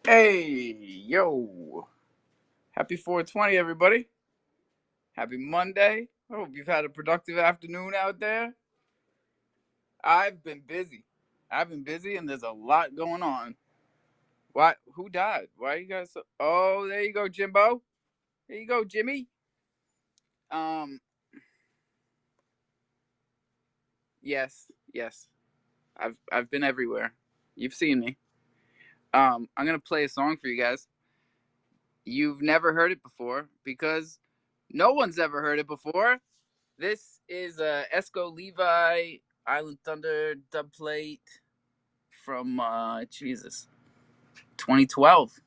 Hey, yo. Happy 420, everybody. Happy Monday. I hope you've had a productive afternoon out there. I've been busy. And there's a lot going on. Why? Who died? Why are you guys so... Oh, there you go, Jimbo. There you go, Jimmy. Um, yes. I've been everywhere. You've seen me. I'm gonna play a song for you guys. You've never heard it before because no one's ever heard it before. This is Esco Levi Island Thunder dub plate from 2012.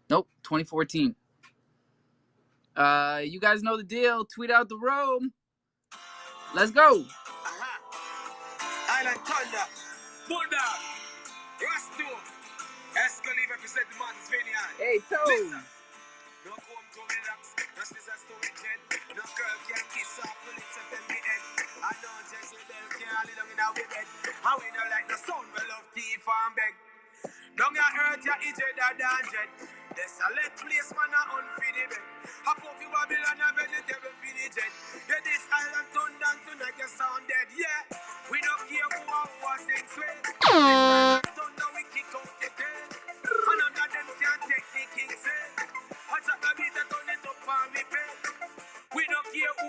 Nope, 2014. You guys know the deal. Tweet out the room. Let's go. Island Thunder, Bulldog, Rasto, Esco Levi represent the Martins Vineyard. Hey, Toe. No come to relax, no scissors to weekend. No girl can kiss off the lips of them the head. I know just with them can't lay down in our bed. How we don't like the sound, we love teeth and beg. Don't get hurt, ya injured or danger. There's a let place man a unfeed bed. A puffy Babylon a vegetable feed jet. Yeah, this island turned down tonight you sound dead. Yeah, we don't care who sing sweet. This island turned down we kick out the tail. And none of them can take the king say. I drop the beat and turn it up on me bed. We don't care who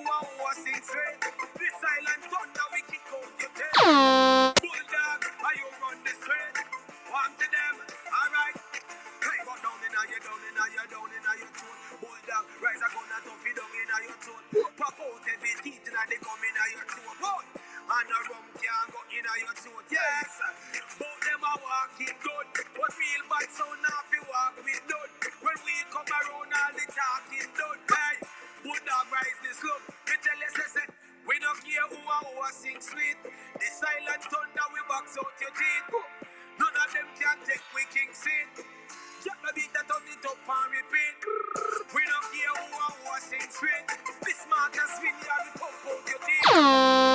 sing sweet. This island thunder we kick out your tail. Bulldog, how you run the street? One to them, alright. Hey, go down in your throat. Bulldog, rise a gun and tough it down in your throat. Pop out every teeth and they come in your throat. Boy, and the rum can't go in your throat. Yes, both them are walking good. But real bad sound now we walk with done. When we come around all the talking done. Hey, Bulldog, rise this look. Me tell you, say, we don't care who sing sweet. The silent thunder we box out your teeth. None of them can take we king seat. Drop the beat and turn it up and repeat. We don't care who sing sweet. This smartest vineyard we pump out your teeth.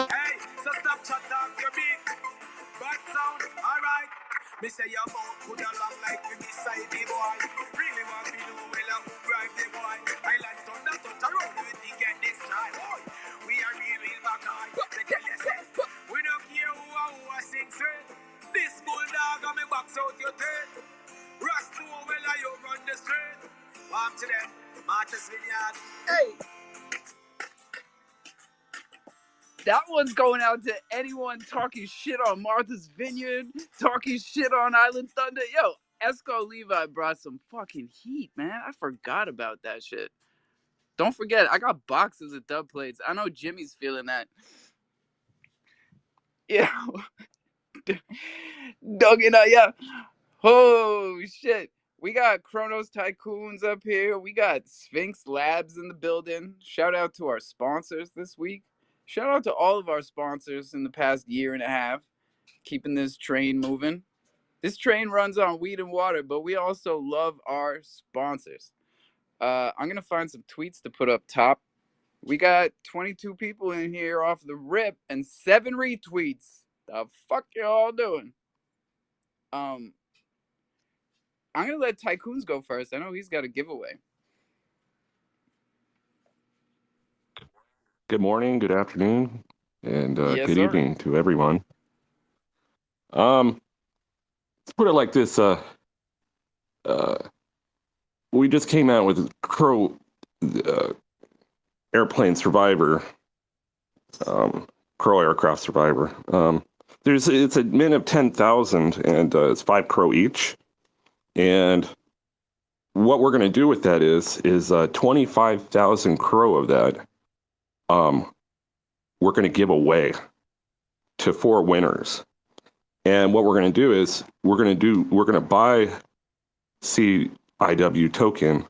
Hey, so stop chat off your beat. Bad sound, alright. Me say your mouth could a long like me beside the boy. Really want me know well who bribe the boy. Island thunder touch around with the get this try. Boy, we are real back high. They tell you say, we don't care who sing sweet. This bulldog on me box out your tail. Rust to well you run the street. Warm to them, Martins Vineyard. Hey! That one's going out to anyone talking shit on Martha's Vineyard, talking shit on Island Thunder. Yo, Esco Levi brought some fucking heat, man. I forgot about that shit. Don't forget, I got boxes of dub plates. I know Jimmy's feeling that. Yeah. Dogging out, yeah. Oh, shit. We got Chronos Tycoons up here. We got Sphinx Labs in the building. Shout out to our sponsors this week. Shout out to all of our sponsors in the past year and a half, keeping this train moving. This train runs on weed and water, but we also love our sponsors. I'm going to find some tweets to put up top. We got 22 people in here off the rip and 7 retweets. The fuck you all doing? I'm going to let Tycoons go first. I know he's got a giveaway. Good morning, good afternoon, and good evening to everyone. Let's put it like this. We just came out with Crow Airplane Survivor, Crow Aircraft Survivor. It's a min of 10,000, and it's 5 Crow each. And what we're going to do with that is 25,000 Crow of that. We're going to give away to 4 winners. And what we're going to do is we're going to buy CIW token,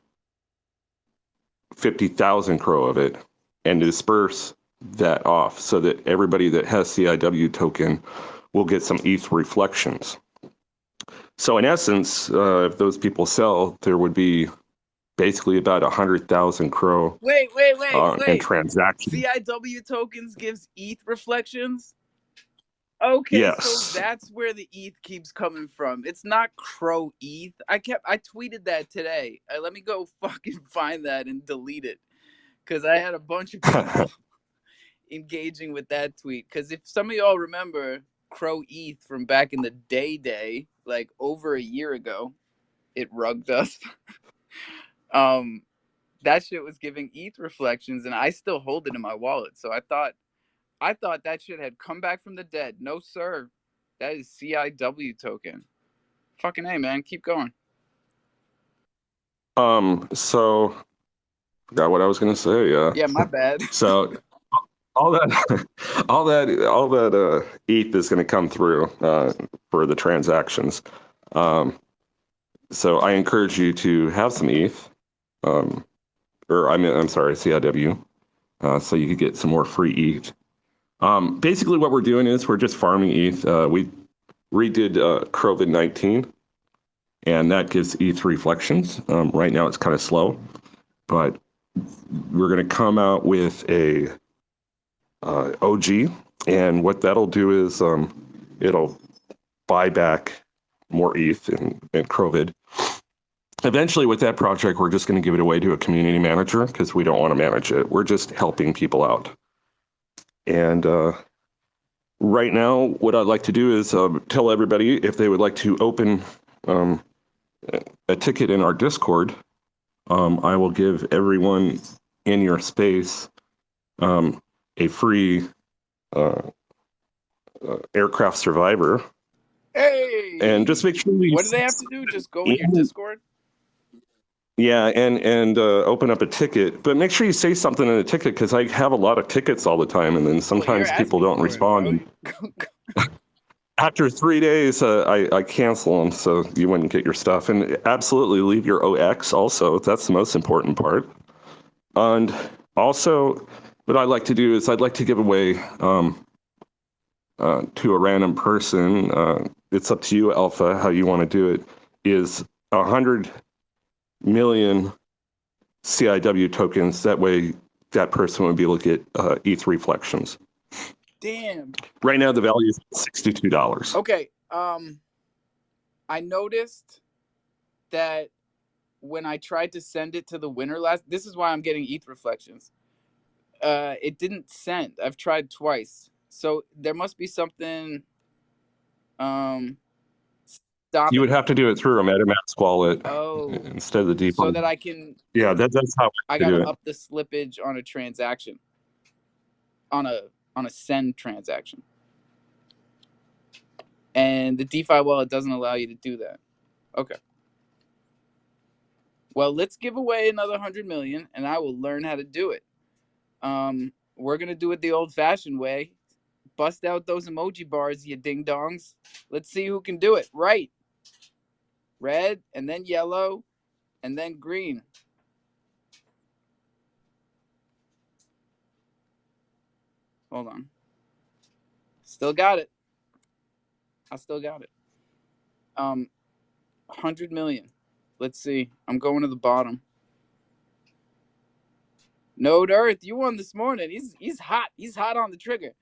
50,000 Crow of it, and disperse that off so that everybody that has CIW token will get some ETH reflections. So in essence, if those people sell, there would be basically about 100,000 Crow. Wait. In transactions. CIW tokens gives ETH reflections? Okay, Yes. so that's where the ETH keeps coming from. It's not Crow ETH. I tweeted that today. Let me go fucking find that and delete it, because I had a bunch of people engaging with that tweet. Because if some of y'all remember Crow ETH from back in the day, like over a year ago, it rugged us. That shit was giving ETH reflections, and I still hold it in my wallet. So I thought that shit had come back from the dead. No, sir. That is CIW token. Fucking A, man. Keep going. So forgot what I was gonna say. Yeah, my bad. So all that ETH is going to come through for the transactions. So I encourage you to have some ETH, I'm sorry, CIW, so you could get some more free ETH. Basically, what we're doing is we're just farming ETH. We redid COVID-19, and that gives ETH reflections. Right now, it's kind of slow, but we're going to come out with a OG, and what that'll do is it'll buy back more ETH and COVID. Eventually, with that project, we're just going to give it away to a community manager because we don't want to manage it. We're just helping people out. And right now, what I'd like to do is tell everybody if they would like to open a ticket in our Discord, I will give everyone in your space a free aircraft survivor. Hey! And just make sure what do they have to do? Just go in your Discord? Yeah, and open up a ticket, but make sure you say something in the ticket because I have a lot of tickets all the time, and then sometimes people don't respond. After 3 days, I cancel them so you wouldn't get your stuff. And absolutely leave your OX also. That's the most important part. And also, what I'd like to do is I'd like to give away to a random person. It's up to you, Alpha, how you want to do it. Is 100 million CIW tokens. That way, that person would be able to get ETH reflections. Damn. Right now, the value is $62. Okay. I noticed that when I tried to send it to the winner this is why I'm getting ETH reflections. It didn't send. I've tried twice. So there must be something stopping. You would have to do it through a MetaMask wallet instead of the DeFi. So that I can. Yeah, that's how I gotta up the slippage on a transaction. On a send transaction. And the DeFi wallet doesn't allow you to do that. Okay. Well, let's give away another 100 million, and I will learn how to do it. We're gonna do it the old-fashioned way. Bust out those emoji bars, you ding-dongs. Let's see who can do it. Right. Red, and then yellow, and then green. Hold on. Still got it. I still got it. 100 million. Let's see. I'm going to the bottom. Node Earth, you won this morning. He's hot. He's hot on the trigger.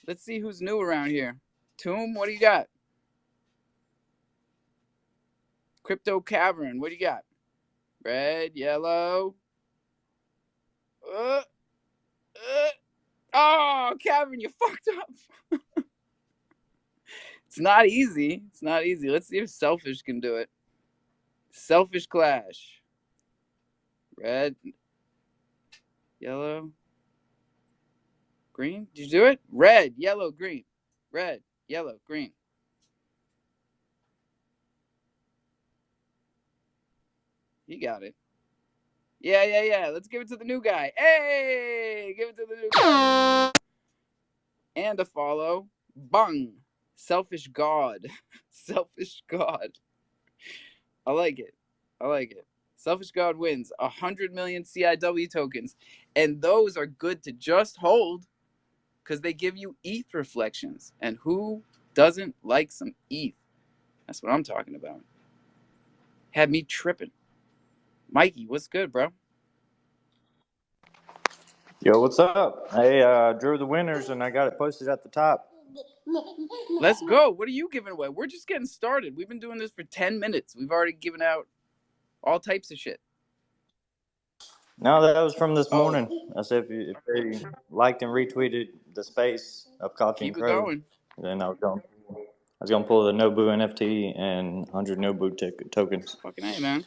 Let's see who's new around here. Tomb, what do you got? Crypto Cavern, what do you got? Red, yellow. Oh, Cavern, you fucked up. It's not easy. It's not easy. Let's see if Selfish can do it. Selfish Clash. Red, yellow, green. Did you do it? Red, yellow, green. Red, yellow, green. He got it. Yeah. Let's give it to the new guy. Hey, give it to the new guy. And a follow. Bung. Selfish God. Selfish God. I like it. Selfish God wins 100 million CIW tokens. And those are good to just hold because they give you ETH reflections. And who doesn't like some ETH? That's what I'm talking about. Had me tripping. Mikey, what's good, bro? Yo, what's up? I drew the winners and I got it posted at the top. Let's go. What are you giving away? We're just getting started. We've been doing this for 10 minutes. We've already given out all types of shit. No, that was from this morning. I said if they liked and retweeted the space of Coffee and Keep it Crow, going. then I was gonna pull the Nobu NFT and 100 Nobu tokens. Fucking A, man.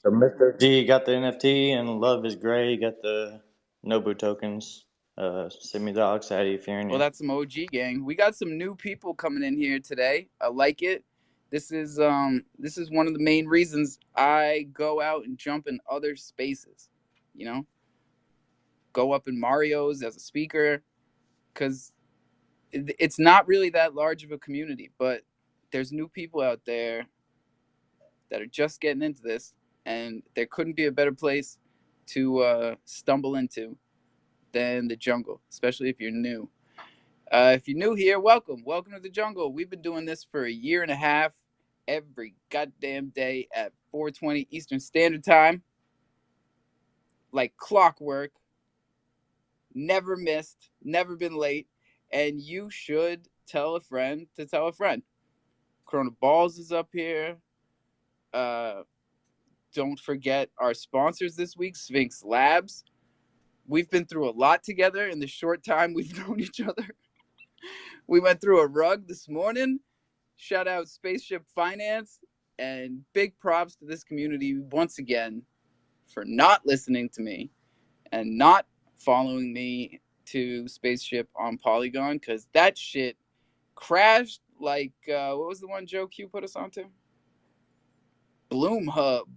So Mr. G got the NFT and Love is Gray got the Nobu tokens. Send me the Oxide if you're in Well, here. that's some OG gang. We got some new people coming in here today. I like it. This is one of the main reasons I go out and jump in other spaces. You know, go up in Mario's as a speaker, because it's not really that large of a community, but there's new people out there that are just getting into this, and there couldn't be a better place to stumble into than the jungle, especially if you're new. If you're new here, welcome to the jungle. We've been doing this for a year and a half, every goddamn day at 4:20 Eastern Standard Time, like clockwork. Never missed, never been late, and you should tell a friend to tell a friend. Corona Balls is up here. Don't forget our sponsors this week, Sphinx Labs. We've been through a lot together in the short time we've known each other. We went through a rug this morning. Shout out Spaceship Finance, and big props to this community once again for not listening to me and not following me to Spaceship on Polygon, because that shit crashed like what was the one Joe Q put us onto? Bloomify.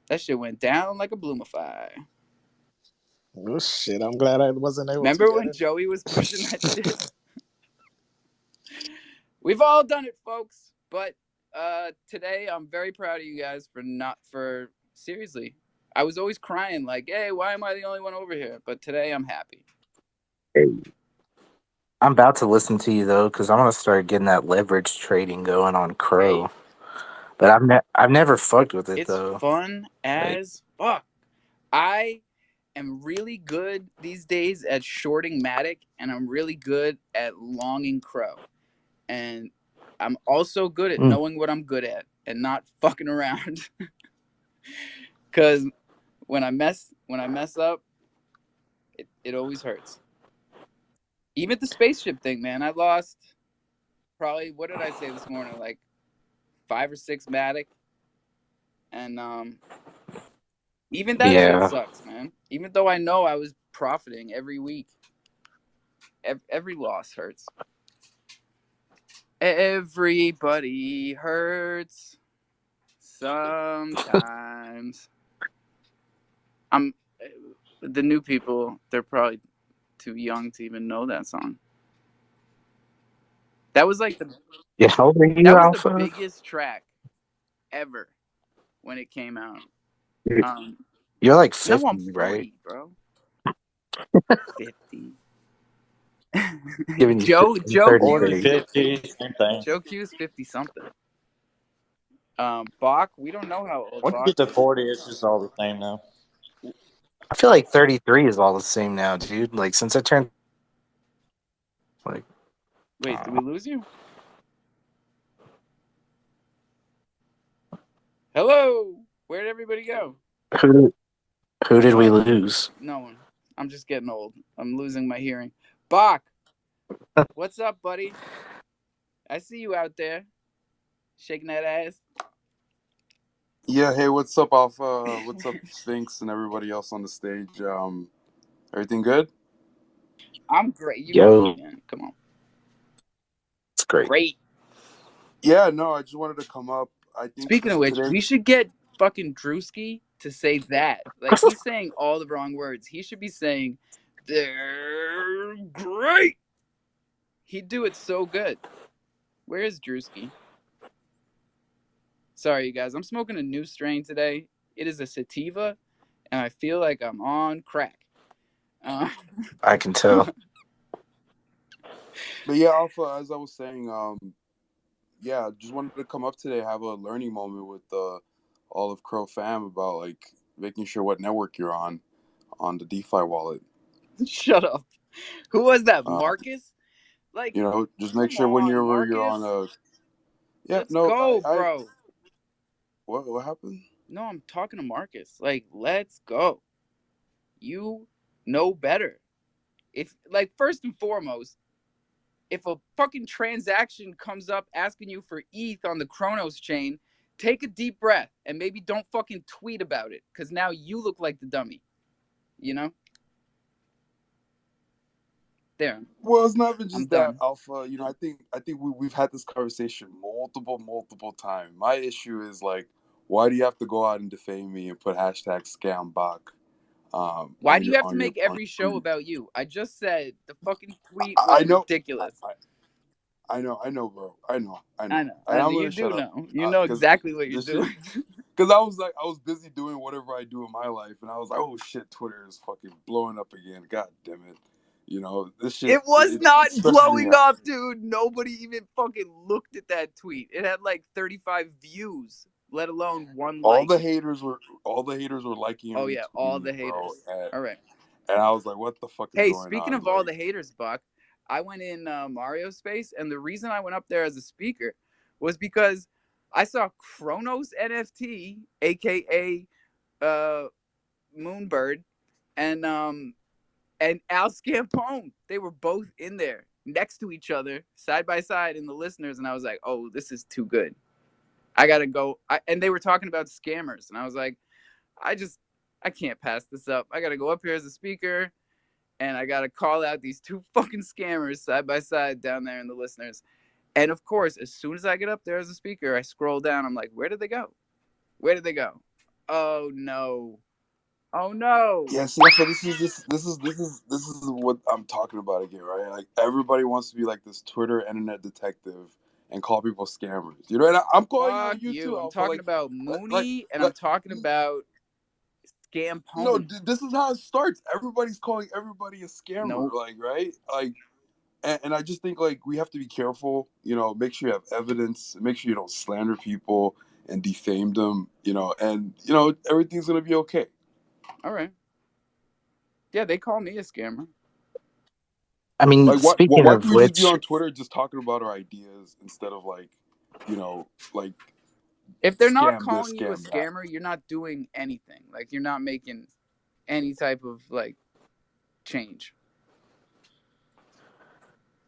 That shit went down like a Bloomify. Oh shit! I'm glad I wasn't able Remember to. when Joey was pushing that shit? We've all done it, folks. But today I'm very proud of you guys for seriously. I was always crying like, hey, why am I the only one over here? But today I'm happy. Hey. I'm about to listen to you though, because I'm gonna start getting that leverage trading going on Crow. Hey, but I've never fucked with it it's though. fun as fuck. I am really good these days at shorting Matic, and I'm really good at longing Crow. And I'm also good at knowing what I'm good at and not fucking around. Because when I mess up, it always hurts. Even the spaceship thing, man. I lost probably, what did I say this morning? Like 5 or 6 Matic. And even that shit sucks, man. Even though I know I was profiting every week. Every loss hurts. Everybody hurts sometimes. The new people, they're probably too young to even know that song. That was like how old are you, that was Alpha? the biggest track ever when it came out. You're like 50, no, I'm 40, right? bro. 50. Giving you Joe 40, 50, same thing. Joe Q's 50 something. Bach, we don't know how old Once Bach you get to is. 40, it's just all the same now. I feel like 33 is all the same now, dude. Like since I turned like wait, did we lose you? Hello, where'd everybody go? Who did we lose? No one. I'm just getting old. I'm losing my hearing. Bach, what's up, buddy? I see you out there shaking that ass. Yeah, hey, what's up, Alpha? What's up, Sphinx, and everybody else on the stage? Everything good? I'm great. You know me, man. Come on. It's great. Yeah, no, I just wanted to come up. I think. Speaking of which, we should get fucking Drewski to say that. Like, he's saying all the wrong words. He should be saying, they're great. He'd do it so good. Where is Drewski? Sorry, you guys. I'm smoking a new strain today. It is a sativa, and I feel like I'm on crack. I can tell. But yeah, Alpha, as I was saying, yeah, just wanted to come up today, have a learning moment with all of crofam about like making sure what network you're on the DeFi wallet. Shut up. Who was that? Marcus? Like, you know, just make sure whenever you're on a. Yeah, let's go, bro. What happened? No, I'm talking to Marcus. Like, let's go. You know better. If, like, first and foremost, if a fucking transaction comes up asking you for ETH on the Chronos chain, take a deep breath and maybe don't fucking tweet about it, because now you look like the dummy. You know? There. Well, it's not even just I'm that, done. Alpha. You know, I think we've had this conversation multiple times. My issue is like, why do you have to go out and defame me and put hashtag #ScamBach? Why do you have to make every show about you? I just said the fucking tweet was ridiculous. I know, bro. I know. And I'm you do know. You know exactly what you're doing. Because I was busy doing whatever I do in my life, and I was like, oh shit, Twitter is fucking blowing up again. God damn it. You know, this shit. It was not blowing up, dude. Nobody even fucking looked at that tweet. It had like 35 views, let alone one like. All the haters were liking it. Oh yeah, all the haters. All right. And I was like, what the fuck is going on? Hey, speaking of all the haters, Buck, I went in Mario Space, and the reason I went up there as a speaker was because I saw Chronos NFT, aka Moonbird, and Al Scampone. They were both in there next to each other, side by side, in the listeners, and I was like, oh, this is too good. I gotta go. And they were talking about scammers, and I was like, I can't pass this up. I gotta go up here as a speaker, and I gotta call out these two fucking scammers side by side down there in the listeners. And of course, as soon as I get up there as a speaker, I scroll down. I'm like, where did they go? Where did they go? Oh no. Oh no. Yeah, see, so this is what I'm talking about again, right? Like, everybody wants to be like this Twitter internet detective and call people scammers. You know, and I'm calling out you too. I'm talking about Mooney, and I'm talking about Scampone. No, this is how it starts. Everybody's calling everybody a scammer, Nope. like, right? Like, and I just think, like, we have to be careful. You know, make sure you have evidence. Make sure you don't slander people and defame them. You know, and you know everything's gonna be okay. All right. Yeah, they call me a scammer. I mean, like, speaking why of can we which, just be on Twitter just talking about our ideas instead of, like, you know, like, if they're not calling you a scammer, you're not doing anything. Like, you're not making any type of like change.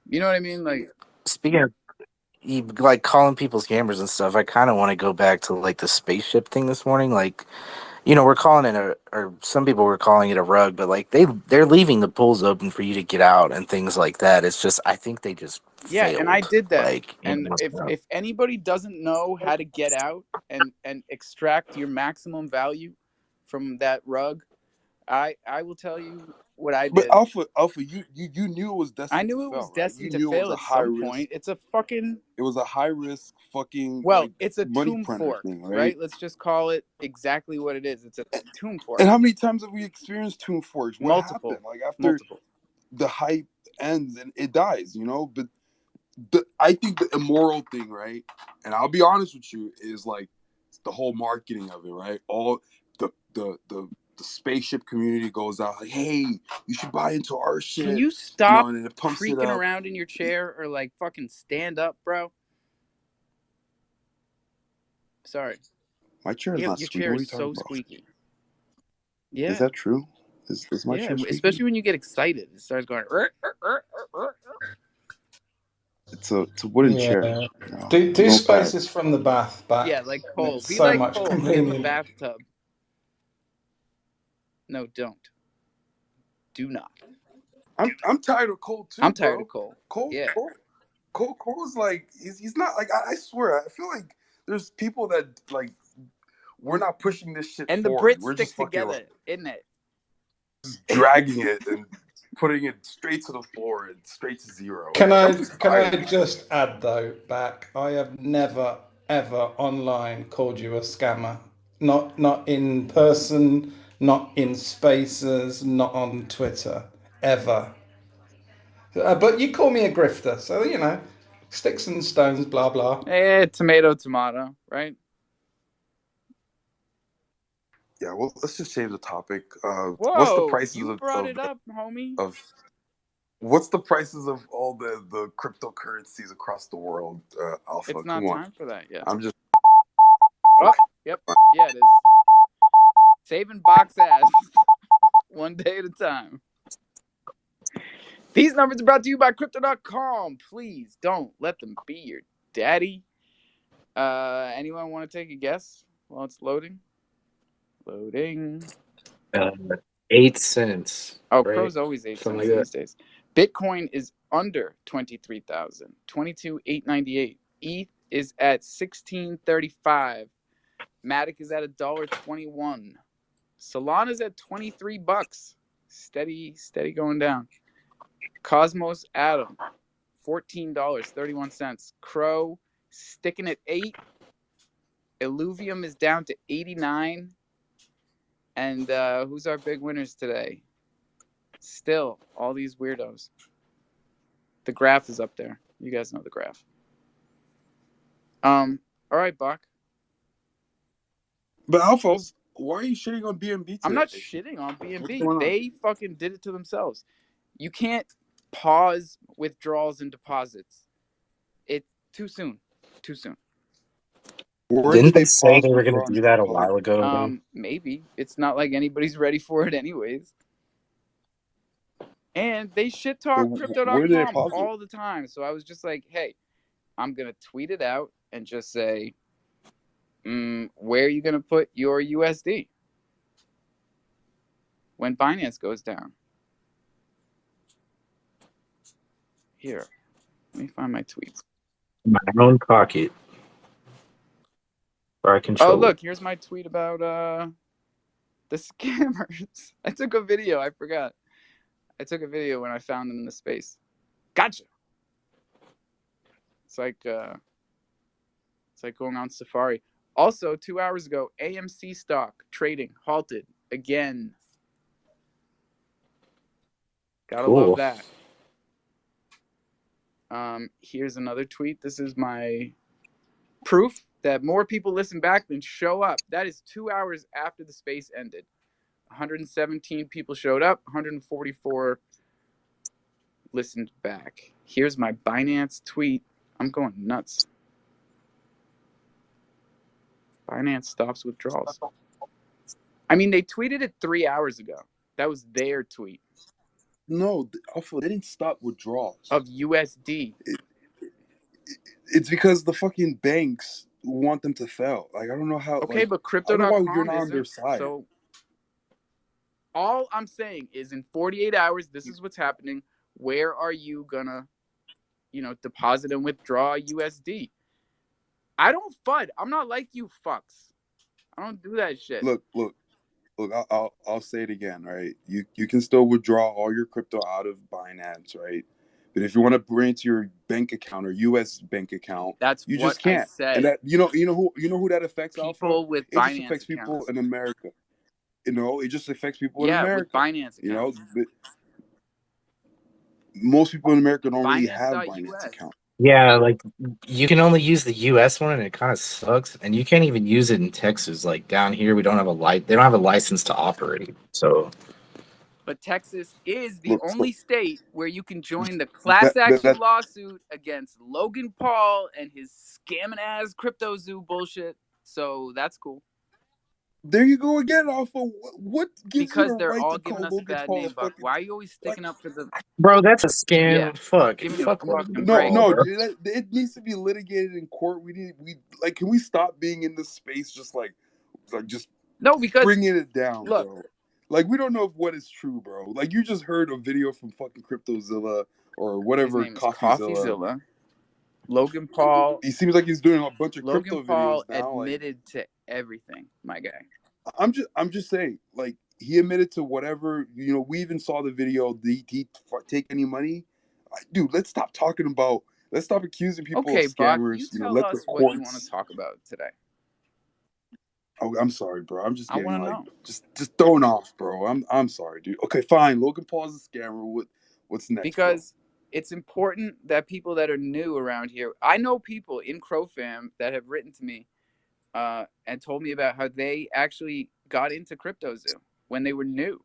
You know what I mean? Like, speaking of like calling people scammers and stuff, I kind of want to go back to like the spaceship thing this morning. Like, you know, we're calling it or some people were calling it a rug, but like they're leaving the pools open for you to get out and things like that. It's just, I think they just failed. And I did that. Like, and if anybody doesn't know how to get out and extract your maximum value from that rug, I will tell you what I did. But Alpha, you knew it was destined. I knew it was destined to fail at some point. It's a fucking. It was a high risk fucking. Well, like, it's a tomb fork, thing, right? Let's just call it exactly what it is. It's a tomb fork. And how many times have we experienced tomb forks? What happened? Like, after multiple. The hype ends and it dies, you know. But I think the immoral thing, right? And I'll be honest with you, is like the whole marketing of it, right? All the spaceship community goes out like, hey, you should buy into our shit. Can you stop and it pumps creaking around in your chair, or like fucking stand up, bro? Sorry. My chair is not squeaky. Your chair is so squeaky. Yeah. Is that true? Is my chair squeaky? Especially when you get excited. It starts going. It's a wooden chair. No, do spaces from the bath back. Yeah, like Cole. Be so like much Cole convenient. in the bathtub. No, don't. Do not. I'm tired of Cole too. I'm tired of Cole. Cole's like, he's not like, I swear, I feel like there's people that like, we're not pushing this shit and forward. The Brits stick together, isn't it? Just dragging it and putting it straight to the floor and straight to zero. Can I just add though, back? I have never ever online called you a scammer. Not in person, not in spaces, not on Twitter, ever. But you call me a grifter, so you know, sticks and stones, blah blah. Tomato, right? Yeah, well, let's just change the topic. Whoa, what's the prices you brought it up, homie. What's the prices of all the cryptocurrencies across the world, Alpha? It's not time for that yet. I'm just. Oh, yep. Yeah, it is. Saving box ass one day at a time. These numbers are brought to you by Crypto.com. Please don't let them be your daddy. Anyone want to take a guess while it's loading? Loading. 8 cents. Oh, right? Crow's always 8 Something cents like these days. Bitcoin is under 23,000, 22,898. ETH is at 1635. Matic is at $1.21. Solana's at $23. Steady going down. Cosmos Atom, $14.31. Crow sticking at 8. Illuvium is down to 89. And who's our big winners today? Still, all these weirdos. The graph is up there. You guys know the graph. All right, Buck. But Alpha, why are you shitting on BNB today? I'm not shitting on BNB. They fucking did it to themselves. You can't pause withdrawals and deposits. It's too soon. Too soon. Didn't they say they were going to do that a while ago? Maybe. It's not like anybody's ready for it anyways. And they shit talk Crypto.com all the time. So I was just like, hey, I'm going to tweet it out and just say, where are you going to put your USD when Binance goes down? Here, let me find my tweets. My own pocket. Where I control. Oh, look, here's my tweet about the scammers. I took a video. I forgot. I took a video when I found them in the space. Gotcha. It's like going on Safari. Also, 2 hours ago, AMC stock trading halted again. Gotta love that. Here's another tweet. This is my proof that more people listen back than show up. That is 2 hours after the space ended. 117 people showed up. 144 listened back. Here's my Binance tweet. I'm going nuts. Binance stops withdrawals. I mean, they tweeted it 3 hours ago. That was their tweet. No, Alpha, they didn't stop withdrawals. Of USD. It's because the fucking banks want them to fail. Like, I don't know how. Okay, like, but Crypto.com you're not on their side. So all I'm saying is in 48 hours, this is what's happening. Where are you gonna, deposit and withdraw USD? I don't FUD. I'm not like you fucks. I don't do that shit. Look. I'll say it again, right? You can still withdraw all your crypto out of Binance, right? But if you want to bring it to your bank account or U.S. bank account, you just can't. I said. And that you know who that affects? People Alpha? with it Binance just affects people accounts. in America. It just affects people in America. With Binance accounts. But most people in America don't really have Binance accounts. Yeah, like you can only use the US one, and it kind of sucks. And you can't even use it in Texas. Like down here, we don't have they don't have a license to operate. So, but Texas is the only state where you can join the class action lawsuit against Logan Paul and his scamming ass crypto zoo bullshit. So that's cool. There you go again, Alpha. What gives because you the they're right all to giving call us a bad Paul name, Buck. Why are you always sticking up for the? Bro, that's a scam. Yeah. Fuck. Give me Fuck a fucking break. No, it needs to be litigated in court. Can we stop being in this space just no, because bringing it down, bro. Like, we don't know if what is true, bro. Like, you just heard a video from fucking CryptoZilla or whatever. His name is CoffeeZilla. Logan Paul. He seems like he's doing a bunch of Logan crypto Paul videos now. Admitted to everything, my guy. I'm just saying, like, he admitted to whatever. We even saw the video. Did he take any money? Dude, let's stop talking about. Let's stop accusing people of scammers. Buck, you tell us what you want to talk about today. Oh, I'm sorry, bro. I'm just getting know. just thrown off, bro. I'm sorry, dude. Okay, fine. Logan Paul's a scammer. What's next? Because it's important that people that are new around here. I know people in crofam that have written to me and told me about how they actually got into CryptoZoo when they were new.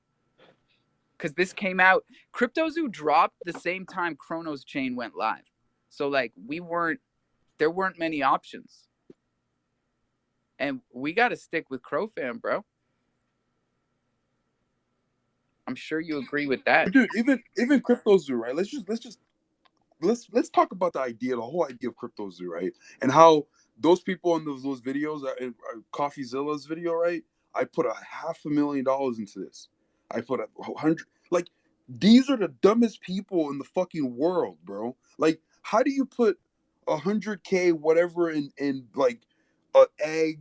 because this came out. CryptoZoo dropped the same time Chronos Chain went live. So like there weren't many options. And we got to stick with crofam, bro. I'm sure you agree with that. Dude, even CryptoZoo, right? Let's talk about the whole idea of CryptoZoo, right? And how those people in those videos, CoffeeZilla's video, right? I put $500,000 into this. I put 100. Like, these are the dumbest people in the fucking world, bro. Like, how do you put 100K whatever in like an egg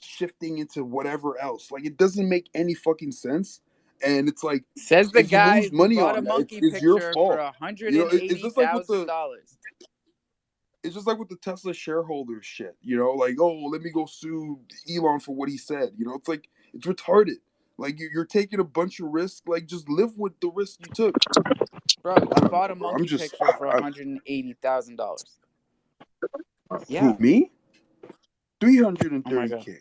shifting into whatever else? Like, it doesn't make any fucking sense. And it's like, says the if you guy lose who money bought a on that, monkey it's your picture for fault. It's just like with $180,000. it's just like with the Tesla shareholders shit. Like, oh, let me go sue Elon for what he said. It's like, it's retarded. Like, you're taking a bunch of risks. Like, just live with the risk you took. Bro, I you don't bought know, a bro. monkey picture for $180,000. Yeah. Who, me? Oh my God. 330K.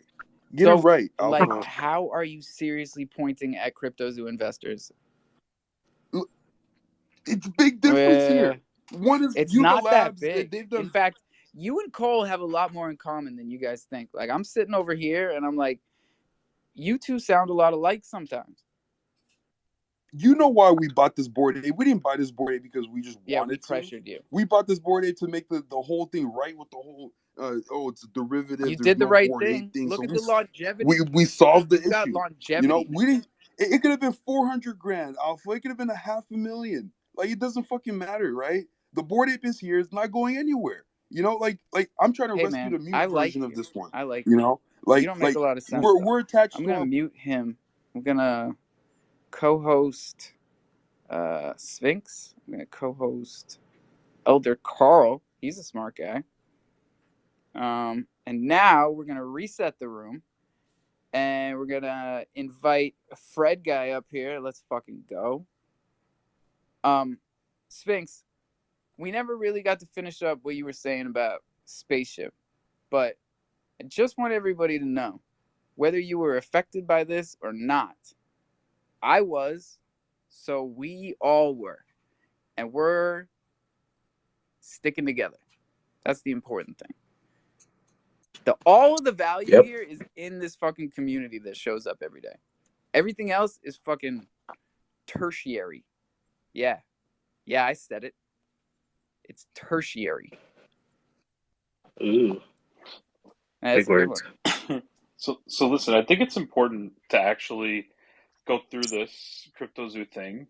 Get So, it right, like, Alpha. how are you seriously pointing at CryptoZoo investors? It's a big difference here. One is It's Yuga not that Labs. big. They've done. In fact, you and Cole have a lot more in common than you guys think. Like, I'm sitting over here and I'm like, you two sound a lot alike sometimes. You know why we bought this Bored Ape? We didn't buy this Bored Ape because we just wanted we to. pressured you. We bought this Bored Ape to make the whole thing right with the whole. It's a derivative. You There's did the no right Bored thing. Ape thing. Look So at the longevity. we solved the You've got issue. longevity. We didn't. It could have been 400 grand, Alpha. It could have been $500,000. Like, it doesn't fucking matter, right? The Bored Ape is here. It's not going anywhere. Like I'm trying to rescue the mute version of this one. I like you. Like, you don't make a lot of sense. We're attached. I'm gonna mute him. I'm gonna co-host Sphinx. I'm gonna co-host Elder Carl. He's a smart guy. And now we're gonna reset the room, and we're gonna invite Fred guy up here. Let's fucking go. Sphinx, we never really got to finish up what you were saying about spaceship, but I just want everybody to know, whether you were affected by this or not, I was, so we all were, and we're sticking together. That's the important thing. All of the value here is in this fucking community that shows up every day. Everything else is fucking tertiary. Yeah, I said it. It's tertiary. Ooh. That's a good one. So listen, I think it's important to actually go through this CryptoZoo thing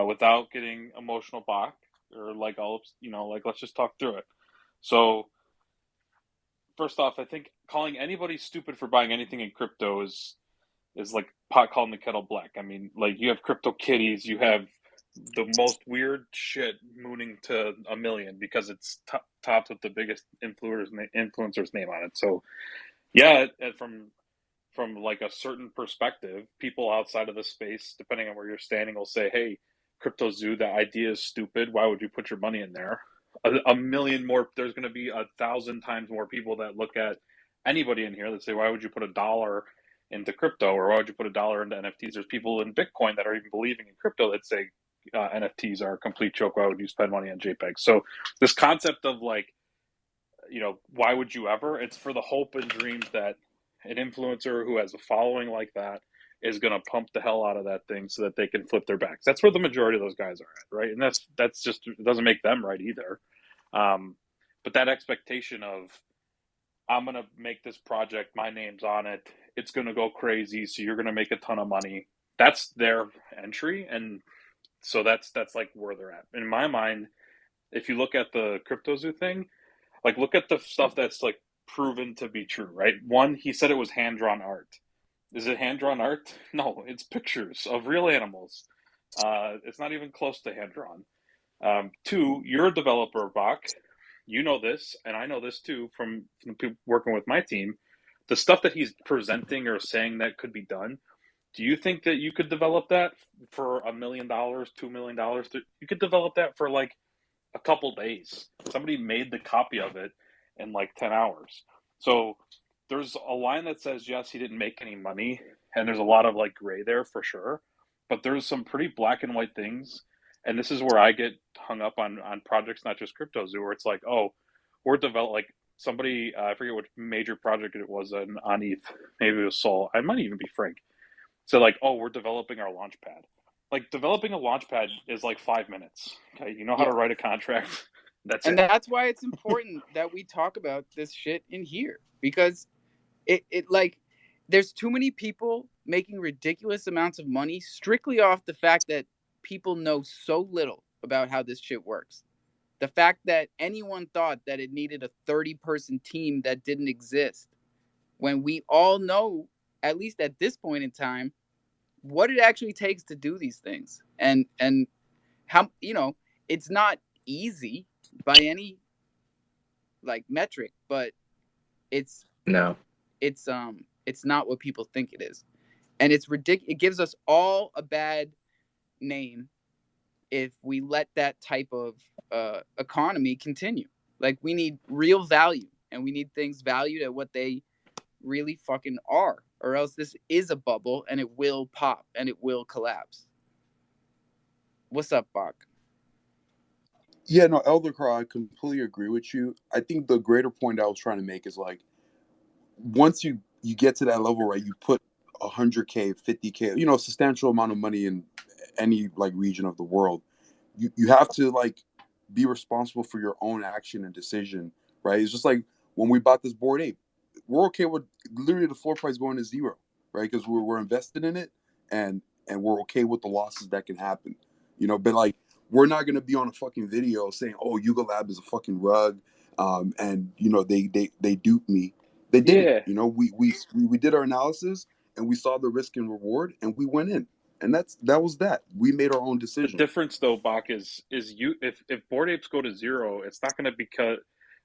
without getting emotional back or like let's just talk through it. So first off, I think calling anybody stupid for buying anything in crypto is like pot calling the kettle black. I mean, like, you have crypto kitties, you have the most weird shit mooning to $1 million because it's topped with the biggest influencer's name on it. So yeah, from like a certain perspective, people outside of the space, depending on where you're standing, will say, "Hey, CryptoZoo, that idea is stupid. Why would you put your money in there?" A million more. There's going to be 1,000 times more people that look at anybody in here that say, "Why would you put $1 into crypto, or why would you put $1 into NFTs?" There's people in Bitcoin that are even believing in crypto that say NFTs are a complete joke. Why would you spend money on JPEGs? So this concept of like, why would you ever? It's for the hope and dreams that an influencer who has a following like that is going to pump the hell out of that thing so that they can flip their backs. That's where the majority of those guys are at, right? And that's just, it doesn't make them right either. But that expectation of, I'm going to make this project, my name's on it, it's going to go crazy, so you're going to make a ton of money. That's their entry, and so that's like where they're at. In my mind, if you look at the CryptoZoo thing, like, look at the stuff that's like proven to be true, right? One, he said it was hand-drawn art. Is it hand-drawn art? No, it's pictures of real animals. It's not even close to hand-drawn. Two, you're a developer, Bach. You know this, and I know this too from people working with my team. The stuff that he's presenting or saying that could be done, do you think that you could develop that for $1 million, $2 million? You could develop that for like a couple days. Somebody made the copy of it in like 10 hours. So there's a line that says, yes, he didn't make any money. And there's a lot of like gray there for sure. but there's some pretty black and white things, and this is where I get hung up on projects, not just CryptoZoo, where it's like, oh, we're develop like somebody, I forget what major project it was on ETH, maybe it was Sol, I might even be Frank. So like, oh, we're developing our launch pad. Like developing a launch pad is like 5 minutes. Okay, you know how to write a contract. That's And it. that's why it's important that we talk about this shit in here, because it like there's too many people making ridiculous amounts of money strictly off the fact that people know so little about how this shit works. The fact that anyone thought that it needed a 30-person team that didn't exist, when we all know, at least at this point in time, what it actually takes to do these things. And how, it's not easy by any like metric, but it's No. it's not what people think it is. And it's ridiculous. It gives us all a bad name if we let that type of economy continue. Like, we need real value, and we need things valued at what they really fucking are, or else this is a bubble and it will pop and it will collapse. What's up, Bach? Yeah, no, Elder Crow, I completely agree with you. I think the greater point I was trying to make is like, once you get to that level, right, you put 100K, 50K, a substantial amount of money in any like region of the world. You have to like be responsible for your own action and decision, right? It's just like when we bought this Bored Ape, we're okay with literally the floor price going to zero, right? Because we're invested in it, and we're okay with the losses that can happen, But like, we're not gonna be on a fucking video saying, "Oh, Yuga Lab is a fucking rug," and they duped me. They didn't. Yeah. We did our analysis, and we saw the risk and reward, and we went in, and that was that. We made our own The decision. difference though, Bach, is you if Bored Apes go to zero, it's not going to because,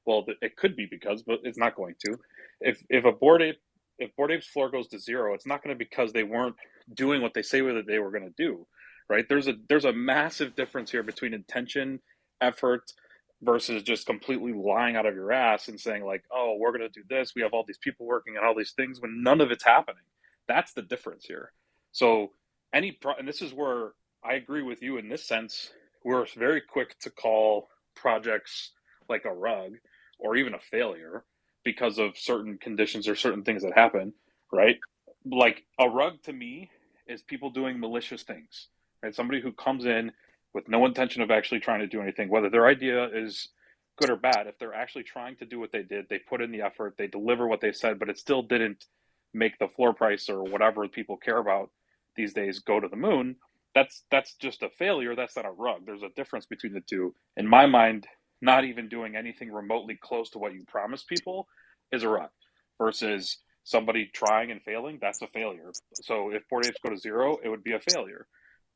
well, it could be because, but it's not going to. If a Bored Ape if Bored Ape's floor goes to zero, it's not going to be because they weren't doing what they say that they were going to do, right? There's a massive difference here between intention, effort, versus just completely lying out of your ass and saying like, oh, we're going to do this. We have all these people working on all these things when none of it's happening. That's the difference here. So and this is where I agree with you in this sense. We're very quick to call projects like a rug or even a failure because of certain conditions or certain things that happen, right? Like a rug to me is people doing malicious things, right? Somebody who comes in with no intention of actually trying to do anything, whether their idea is good or bad. If they're actually trying to do what they did, they put in the effort, they deliver what they said, but it still didn't make the floor price or whatever people care about these days go to the moon. That's just a failure. That's not a rug. There's a difference between the two. In my mind, not even doing anything remotely close to what you promise people is a rug, versus somebody trying and failing. That's a failure. So if Bored Apes go to zero, it would be a failure.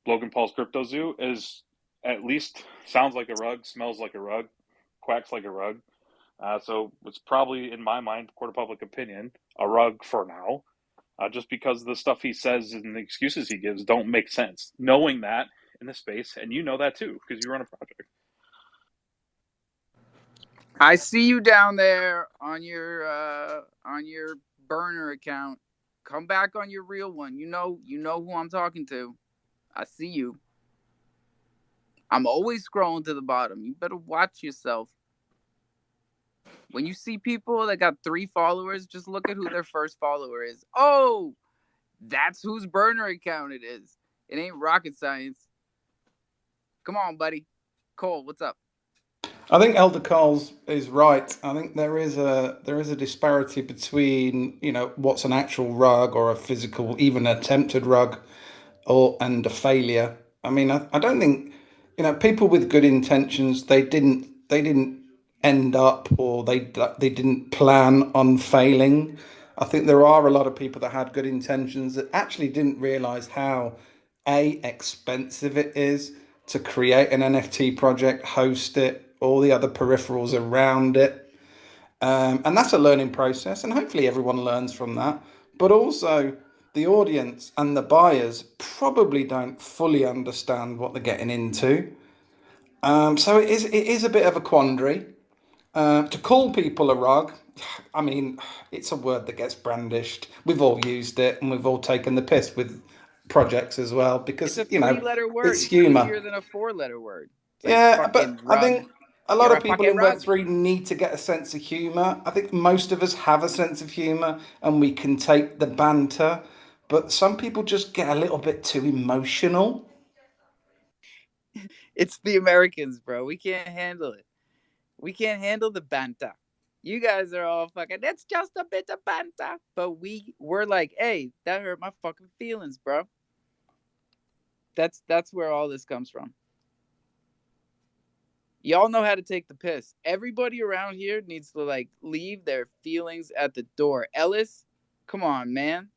Logan Paul's CryptoZoo is at least sounds like a rug, smells like a rug, quacks like a rug. So it's probably, in my mind, court of public opinion, a rug for now, just because the stuff he says and the excuses he gives don't make sense. Knowing that in the space, and you know that too, because you run a project. I see you down there on your burner account. Come back on your real one. You know who I'm talking to. I see you. I'm always scrolling to the bottom. You better watch yourself. When you see people that got 3 followers, just look at who their first follower is. Oh, that's whose burner account it is. It ain't rocket science. Come on, buddy. Cole, what's up? I think Elder Carl's is right. I think there is a disparity between what's an actual rug or a physical, even attempted rug, and a failure. I mean, I don't think people with good intentions, they didn't end up, or they didn't plan on failing. I think there are a lot of people that had good intentions that actually didn't realize how expensive it is to create an NFT project, host it, all the other peripherals around it. And that's a learning process, and hopefully everyone learns from that. But also, the audience and the buyers probably don't fully understand what they're getting into. So it is a bit of a quandary. To call people a rug, I mean, it's a word that gets brandished. We've all used it, and we've all taken the piss with projects as well, because it's a three-letter word. it's humor. Easier than a four-letter word. It's yeah, but I think a lot of people in rug. Web3 need to get a sense of humor. I think most of us have a sense of humor, and we can take the banter. But some people just get a little bit too emotional. It's the Americans, bro. We can't handle it. We can't handle the banter. You guys are all fucking, that's just a bit of banter. But we're like, hey, that hurt my fucking feelings, bro. That's where all this comes from. Y'all know how to take the piss. Everybody around here needs to like leave their feelings at the door. Ellis, come on, man.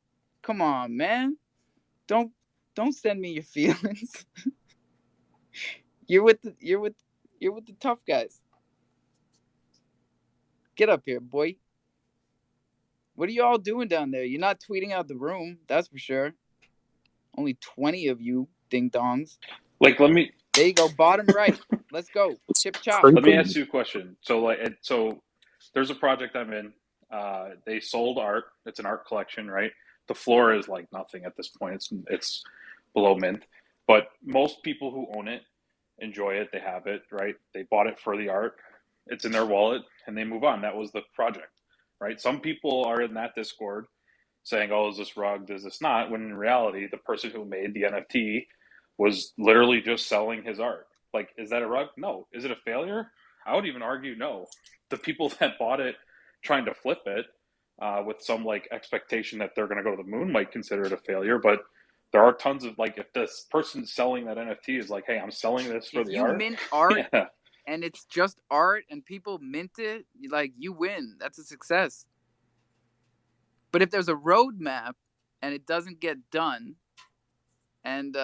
Come on, man. Don't send me your feelings. You're with the tough guys. Get up here, boy. What are you all doing down there? You're not tweeting out the room, that's for sure. Only 20 of you ding-dongs. Like, there you go, bottom right. Let's go. Chip chop. Let me ask you a question. So there's a project I'm in. They sold art. It's an art collection, right? The floor is like nothing at this point. It's below mint. But most people who own it enjoy it. They have it, right? They bought it for the art. It's in their wallet, and they move on. That was the project, right? Some people are in that Discord saying, oh, is this rugged? Is this not? When in reality, the person who made the NFT was literally just selling his art. Like, is that a rug? No. Is it a failure? I would even argue no. The people that bought it trying to flip it with some like expectation that they're going to go to the moon might consider it a failure, but there are tons of like, if this person selling that NFT is like, hey, I'm selling this for the art. You mint art and it's just art and people mint it, like you win. That's a success. But if there's a roadmap and it doesn't get done, and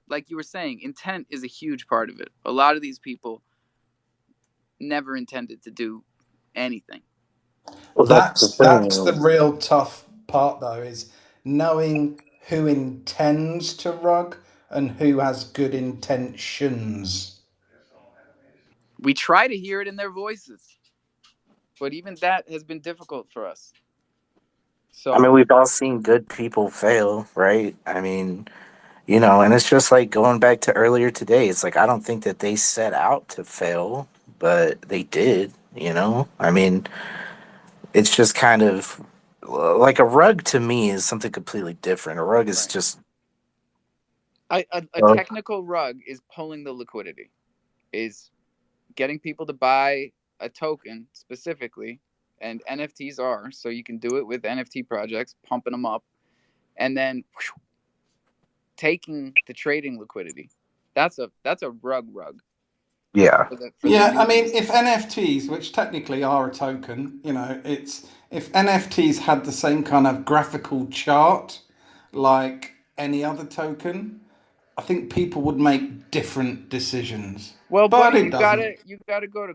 like you were saying, intent is a huge part of it. A lot of these people never intended to do anything. Well, that's the real tough part, though, is knowing who intends to rug and who has good intentions. We try to hear it in their voices, but even that has been difficult for us. So I mean, we've all seen good people fail, right? I mean, and it's just like going back to earlier today. It's like, I don't think that they set out to fail, but they did, I mean, it's just kind of like a rug to me is something completely different. A rug is just a technical rug is pulling the liquidity, is getting people to buy a token specifically, and NFTs are, so you can do it with NFT projects, pumping them up, and then taking the trading liquidity. That's a rug. Yeah. I mean, if NFTs, which technically are a token, if NFTs had the same kind of graphical chart like any other token, I think people would make different decisions. Well, but buddy, you gotta go to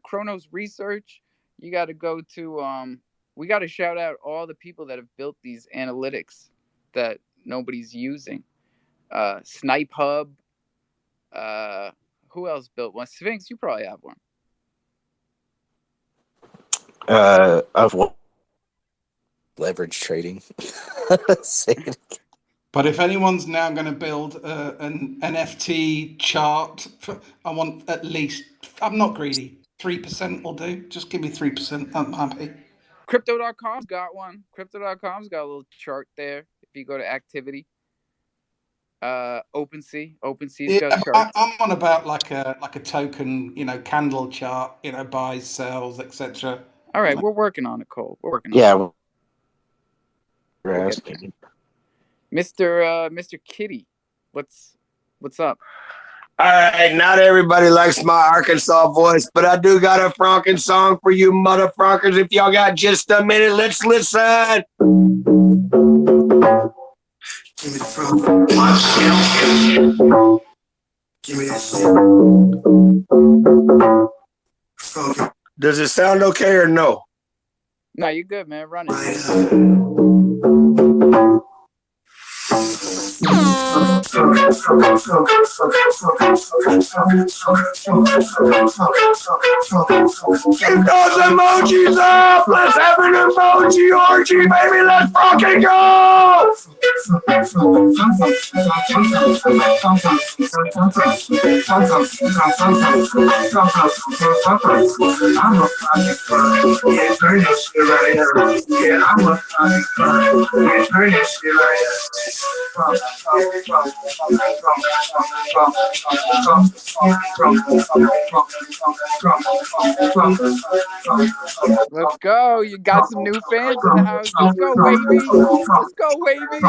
Chronos Research. You gotta go to we gotta shout out all the people that have built these analytics that nobody's using. Snipe Hub. Who else built one? Sphinx, you probably have one. Of what? Leverage trading. But if anyone's now going to build an NFT chart, I want at least, I'm not greedy, 3% will do. Just give me 3%. I'm happy. Crypto.com's got one. Crypto.com's got a little chart there. If you go to activity. OpenSea's got charts. I'm on about like a token, candle chart, buys, sells, etc. All right, we're working on it, Cole. We're working on it. We'll Mr. Kitty, what's up? All right, not everybody likes my Arkansas voice, but I do got a Franken song for you motherfuckers. If y'all got just a minute, let's listen. Give me the fruit. Give me that shit. Does it sound okay or no? No, you're good, man. Run it. Get those emojis up! Let's have an emoji orgy, baby! Let's fucking go! Let's go. You got some new fans in the house. Let's go, Wavy. Let's go, Wavy.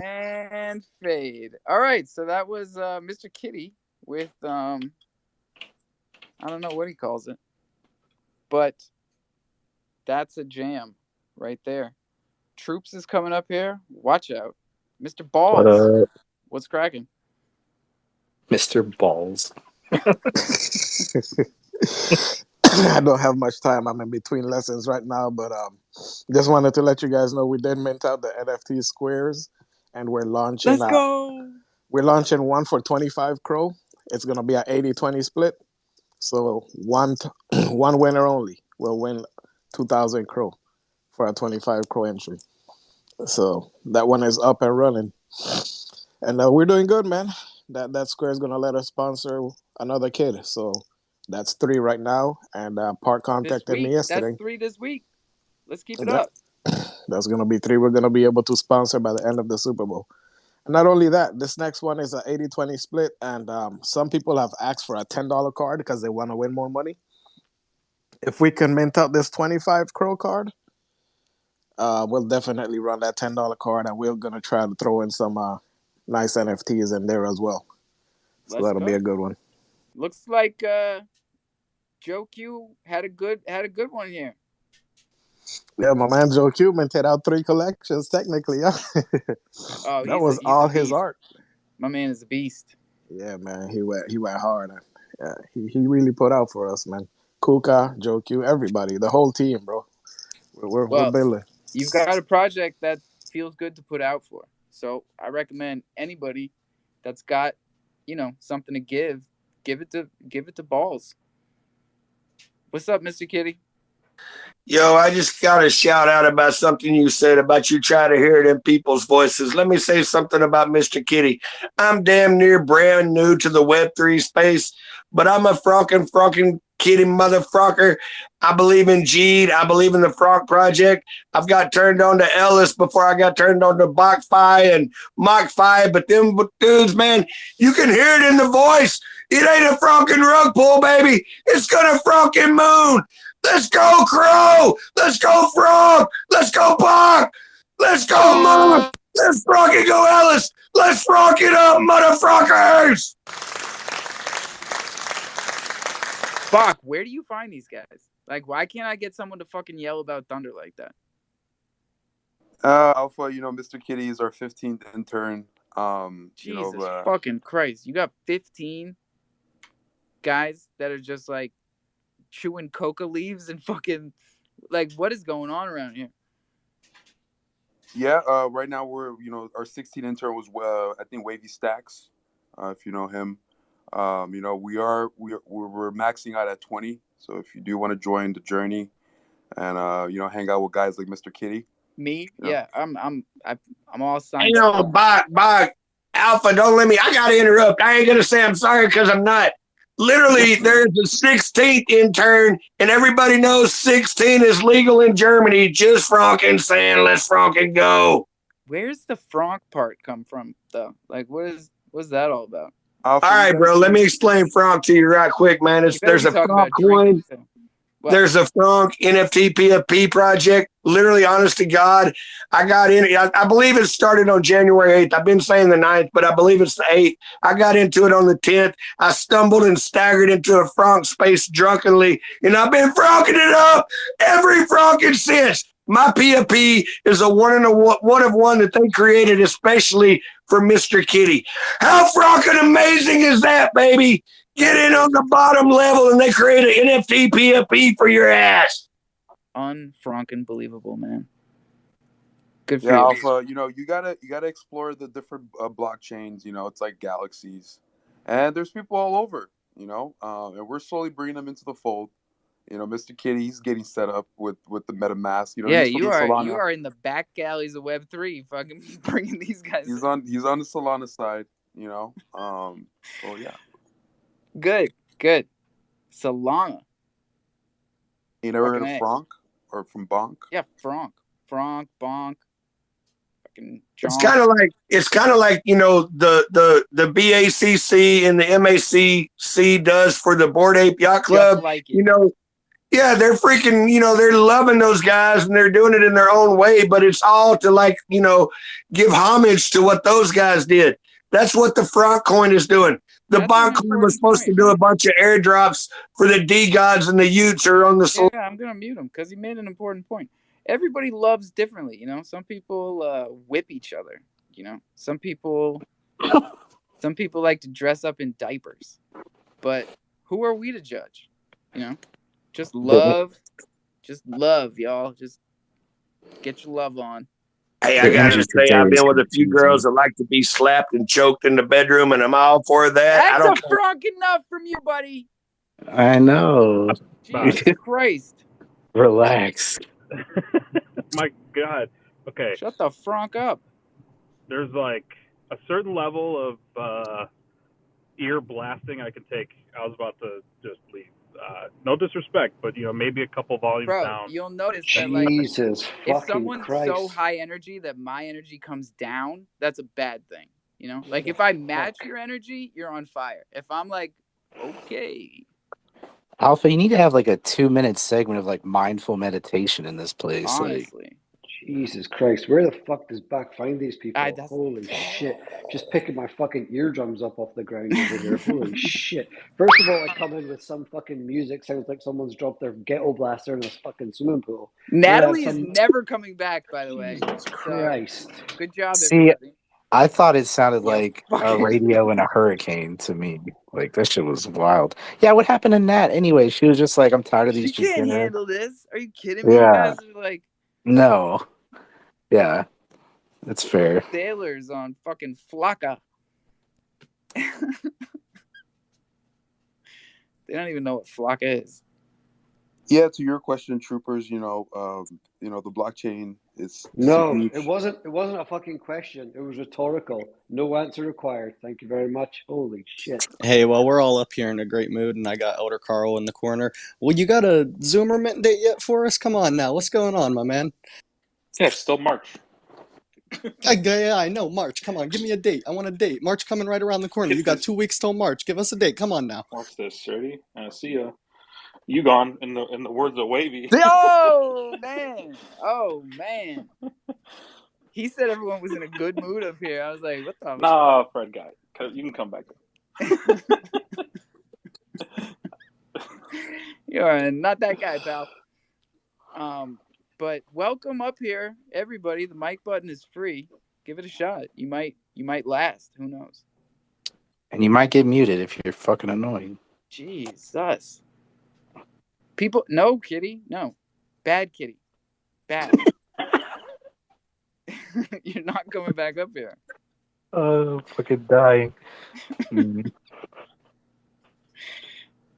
And fade. All right, so that was Mr. Kitty with I don't know what he calls it, but that's a jam right there. Troops is coming up here. Watch out, Mr. Balls. What's cracking, Mr. Balls? I don't have much time. I'm in between lessons right now, but just wanted to let you guys know we did mint out the NFT squares, and we're launching. Let's go. We're launching one for 25 Crow. It's gonna be an 80-20 split. So one winner only will win 2,000 Crow for a 25 Crow entry. So that one is up and running, and we're doing good, man. That square is gonna let us sponsor another kid. So that's 3 right now, and Park contacted me yesterday. That's 3 this week. Let's keep it up. That's gonna be 3 we're gonna be able to sponsor by the end of the Super Bowl. And not only that, this next one is an 80-20 split, and some people have asked for a $10 card because they want to win more money. If we can mint out this 25 Crow card, we'll definitely run that $10 card, and we're gonna try to throw in some nice NFTs in there as well. So that'll be a good one. Looks like Joe Q had a good one here. Yeah, my man Joe Q minted out 3 collections technically. Yeah. That was all his art. My man is a beast. Yeah, man, he went hard. Yeah, he really put out for us, man. Kuka, Joe Q, everybody, the whole team, bro. We're building. You've got a project that feels good to put out for. So I recommend anybody that's got, something to give it to Balls. What's up, Mr. Kitty? Yo, I just got a shout out about something you said about you try to hear it in people's voices. Let me say something about Mr. Kitty. I'm damn near brand new to the Web3 space, but I'm a frunkin' kitty motherfucker. I believe in Jeed. I believe in the Frog Project. I've got turned on to Ellis before I got turned on to BlockFi and MockFi, but them dudes, man, you can hear it in the voice. It ain't a frunkin' rug pull, baby. It's gonna frunkin' moon. Let's go, Crow! Let's go, Frog! Let's go, Bach! Let's go, Mom! Let's frog go, Ellis! Let's frog it up, motherfuckers! Bach, where do you find these guys? Like, why can't I get someone to fucking yell about Thunder like that? Alpha, Mr. Kitty is our 15th intern. Jesus fucking Christ. You got 15 guys that are just like chewing coca leaves and fucking like, what is going on around here? Yeah, right now we're our 16th intern was I think Wavy Stacks, if you know him. We're maxing out at 20. So if you do want to join the journey and hang out with guys like Mr. Kitty. Me? Yeah, I'm all signed. Bach, Alpha, don't let me. I gotta interrupt. I ain't gonna say I'm sorry because I'm not. Literally, there's a 16th intern, and everybody knows 16 is legal in Germany. Just franken saying, let's franken go. Where's the franc part come from, though? Like, what's that all about? All right, bro. Let me explain franc to you right quick, man. There's a franc coin. There's a franc NFT PFP project. Literally, honest to God, I got in. I believe it started on January 8th. I've been saying the 9th, but I believe it's the 8th. I got into it on the 10th. I stumbled and staggered into a franc space drunkenly, and I've been franking it up every franking since. My PFP is a one of one that they created especially for Mr. Kitty. How franking amazing is that, baby? Get in on the bottom level, and they create an NFT PFP for your ass. Unfranken believable, man. Good for Yeah, you. Alpha. You gotta explore the different blockchains. It's like galaxies, and there's people all over. And we're slowly bringing them into the fold. Mr. Kitty, he's getting set up with the MetaMask. Yeah, He's from you the are Solana. in the back galleys of Web3, fucking bringing these guys. He's on the Solana side. So yeah. Good. Solana. You never Fucking heard of A. Frank or from Bonk? Yeah, Frank, Bonk. Fucking John. It's kind of like the BACC and the MACC does for the Bored Ape Yacht Club. Just like it. Yeah, they're freaking, they're loving those guys and they're doing it in their own way, but it's all to give homage to what those guys did. That's what the Franc coin is doing. The Bonk coin was supposed to do a bunch of airdrops for the D gods and the Utes are on the. Yeah, I'm gonna mute him because he made an important point. Everybody loves differently, Some people whip each other, Some people like to dress up in diapers, but who are we to judge? Just love, y'all. Just get your love on. Hey, I gotta say, I've been with a few girls that like to be slapped and choked in the bedroom, and I'm all for that. That's a frunk enough from you, buddy. I know. Jesus Christ. Relax. My God. Okay. Shut the frunk up. There's like a certain level of ear blasting I can take. I was about to just leave. No disrespect, but maybe a couple volumes down. You'll notice that if someone's so high energy that my energy comes down, that's a bad thing. Like if I match your energy, you're on fire. If I'm like, okay. Alpha, you need to have like a 2-minute segment of like mindful meditation in this place. Honestly. Jesus Christ, where the fuck does Back find these people? Holy shit. Just picking my fucking eardrums up off the ground over here. Holy shit. First of all, I come in with some fucking music. Sounds like someone's dropped their ghetto blaster in a fucking swimming pool. Natalie is never coming back, by the way. Jesus Christ. Good job, everybody. I thought it sounded like a radio in a hurricane to me. Like, that shit was wild. Yeah, what happened to Nat anyway? She was just like, I'm tired of these. She can't handle this. Are you kidding me? Yeah. You guys are like... No. Yeah, that's fair. Sailors on fucking Flocka. They don't even know what Flocka is. Yeah, to your question, troopers, the blockchain is it wasn't a fucking question. It was rhetorical. No answer required. Thank you very much. Holy shit. Hey, well, we're all up here in a great mood, and I got Elder Carl in the corner. Well, you got a Zoomer mint date yet for us? Come on now. What's going on, my man? Yeah, it's still March. Yeah, I know. March. Come on, give me a date. I want a date. March coming right around the corner. You got 2 weeks till March. Give us a date. Come on now. Watch this. Ready? See ya. You gone in the words of Wavy. Oh man. He said everyone was in a good mood up here. I was like, what the? Nah, Fred guy. You can come back. You're not that guy, pal. But welcome up here, everybody. The mic button is free. Give it a shot. You might last. Who knows? And you might get muted if you're fucking annoying. Jesus. People, no, Kitty, no. Bad Kitty. Bad. You're not coming back up here. Oh, fucking dying.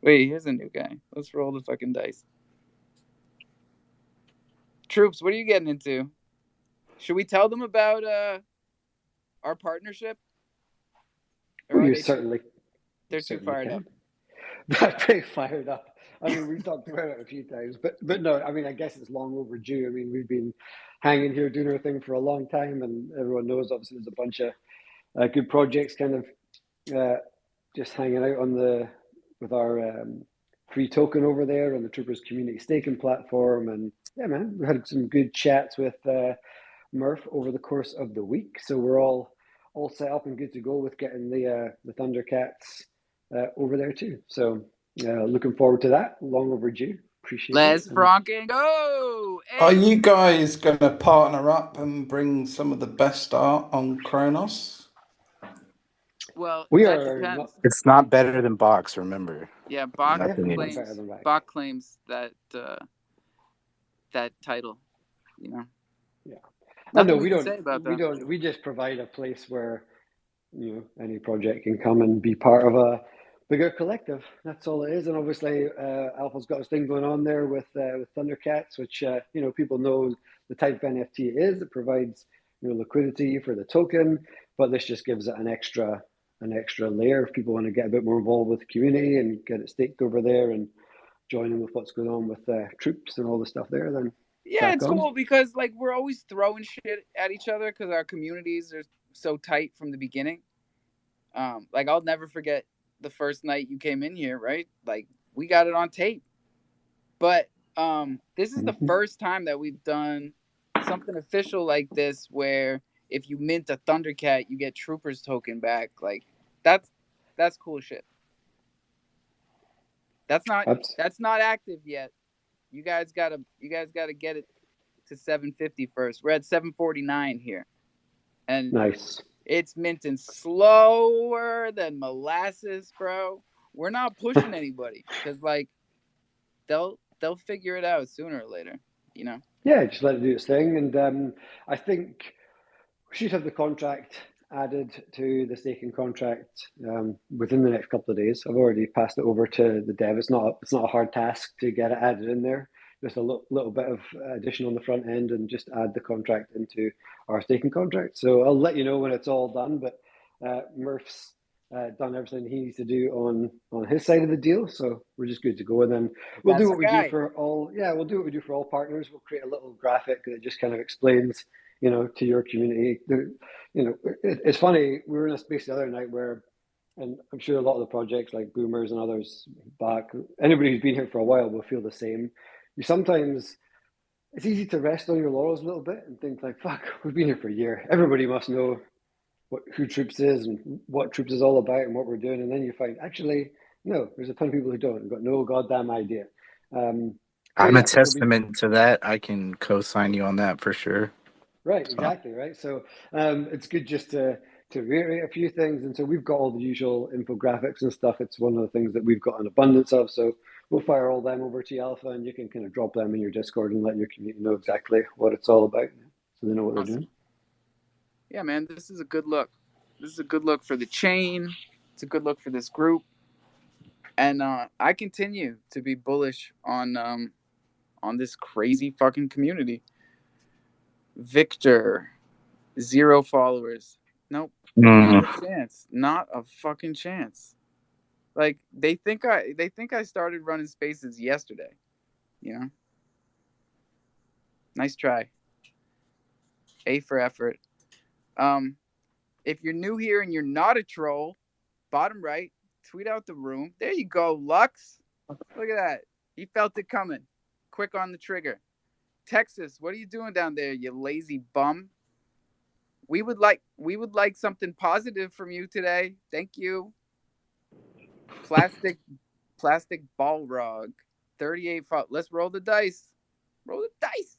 Wait, here's a new guy. Let's roll the fucking dice. Troops, what are you getting into? Should we tell them about our partnership? Certainly. They're too fired up. They're pretty fired up. I mean, we've talked about it a few times, but no, I mean, I guess it's long overdue. I mean, we've been hanging here doing our thing for a long time, and everyone knows obviously there's a bunch of good projects kind of just hanging out with our free token over there on the Troopers community staking platform. And yeah, man, we had some good chats with Murph over the course of the week. So we're all set up and good to go with getting the Thundercats over there too. So looking forward to that. Long overdue. Appreciate it. Let's franking go. Hey. Are you guys going to partner up and bring some of the best art on Kronos? Well, we that are. Depends. It's not better than Box, remember? Yeah, Bach claims that that title. Yeah. Nothing no, we we can don't. say about We that. don't. We just provide a place where any project can come and be part of a bigger collective. That's all it is. And obviously, Alpha's got his thing going on there with Thundercats, which people know the type of NFT it is. It provides liquidity for the token, but this just gives it an extra layer. If people want to get a bit more involved with the community and get it staked over there and join in with what's going on with troops and all the stuff there, then yeah, it's cool because like we're always throwing shit at each other because our communities are so tight from the beginning. Like I'll never forget the first night you came in here, right? Like we got it on tape. But this is the first time that we've done something official like this where if you mint a Thundercat, you get Troopers token back. Like that's cool shit. That's not active yet. You guys gotta get it to 750 first. We're at 749 here. And nice. It's minting slower than molasses, bro. We're not pushing anybody because like they'll figure it out sooner or later, Yeah, just let it do its thing. And I think we should have the contract added to the staking contract within the next couple of days. I've already passed it over to the dev. It's not a hard task to get it added in there. Just a little bit of addition on the front end and just add the contract into our staking contract. So I'll let you know when it's all done. But Murph's done everything he needs to do on his side of the deal. So we're just good to go. And then we'll do what we do for all. Yeah, we'll do what we do for all partners. We'll create a little graphic that just kind of explains, to your community. It's funny. We were in a space the other night where, and I'm sure a lot of the projects like Boomers and others back, anybody who's been here for a while will feel the same. It's easy to rest on your laurels a little bit and think like, fuck, we've been here for a year. Everybody must know who Troops is and what Troops is all about and what we're doing. And then you find, actually, no, there's a ton of people who don't. Have got no goddamn idea. I'm a testament to that. I can co-sign you on that for sure. Right, exactly, right. So it's good just to reiterate a few things. And so we've got all the usual infographics and stuff. It's one of the things that we've got an abundance of. So we'll fire all them over to you, Alpha, and you can kind of drop them in your Discord and let your community know exactly what it's all about so they know what they're doing. Yeah, man, this is a good look. This is a good look for the chain. It's a good look for this group. And I continue to be bullish on this crazy fucking community. Victor, 0 followers. Nope. Not a chance. Not a fucking chance. Like they think I started running spaces yesterday. Nice try. A for effort. If you're new here and you're not a troll, bottom right, tweet out the room. There you go, Lux. Look at that. He felt it coming. Quick on the trigger. Texas, what are you doing down there, you lazy bum? We would like something positive from you today. Thank you. Plastic Balrog. 38. Let's roll the dice. Roll the dice.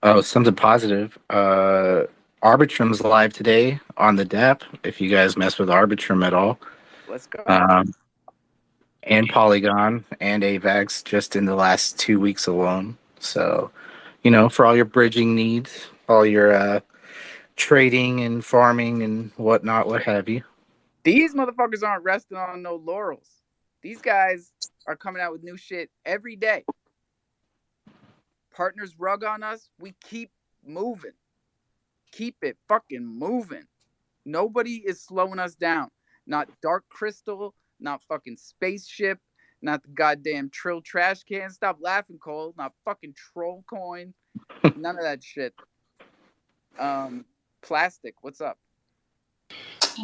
Oh, something positive. Arbitrum's live today on the DApp. If you guys mess with Arbitrum at all. Let's go. And Polygon and AVAX just in the last 2 weeks alone. So, for all your bridging needs, all your trading and farming and whatnot, what have you. These motherfuckers aren't resting on no laurels. These guys are coming out with new shit every day. Partners rug on us. We keep moving. Keep it fucking moving. Nobody is slowing us down. Not Dark Crystal, not fucking Spaceship, not the goddamn Trill Trash Can. Stop laughing, Cole. Not fucking Troll Coin. None of that shit. Plastic, what's up?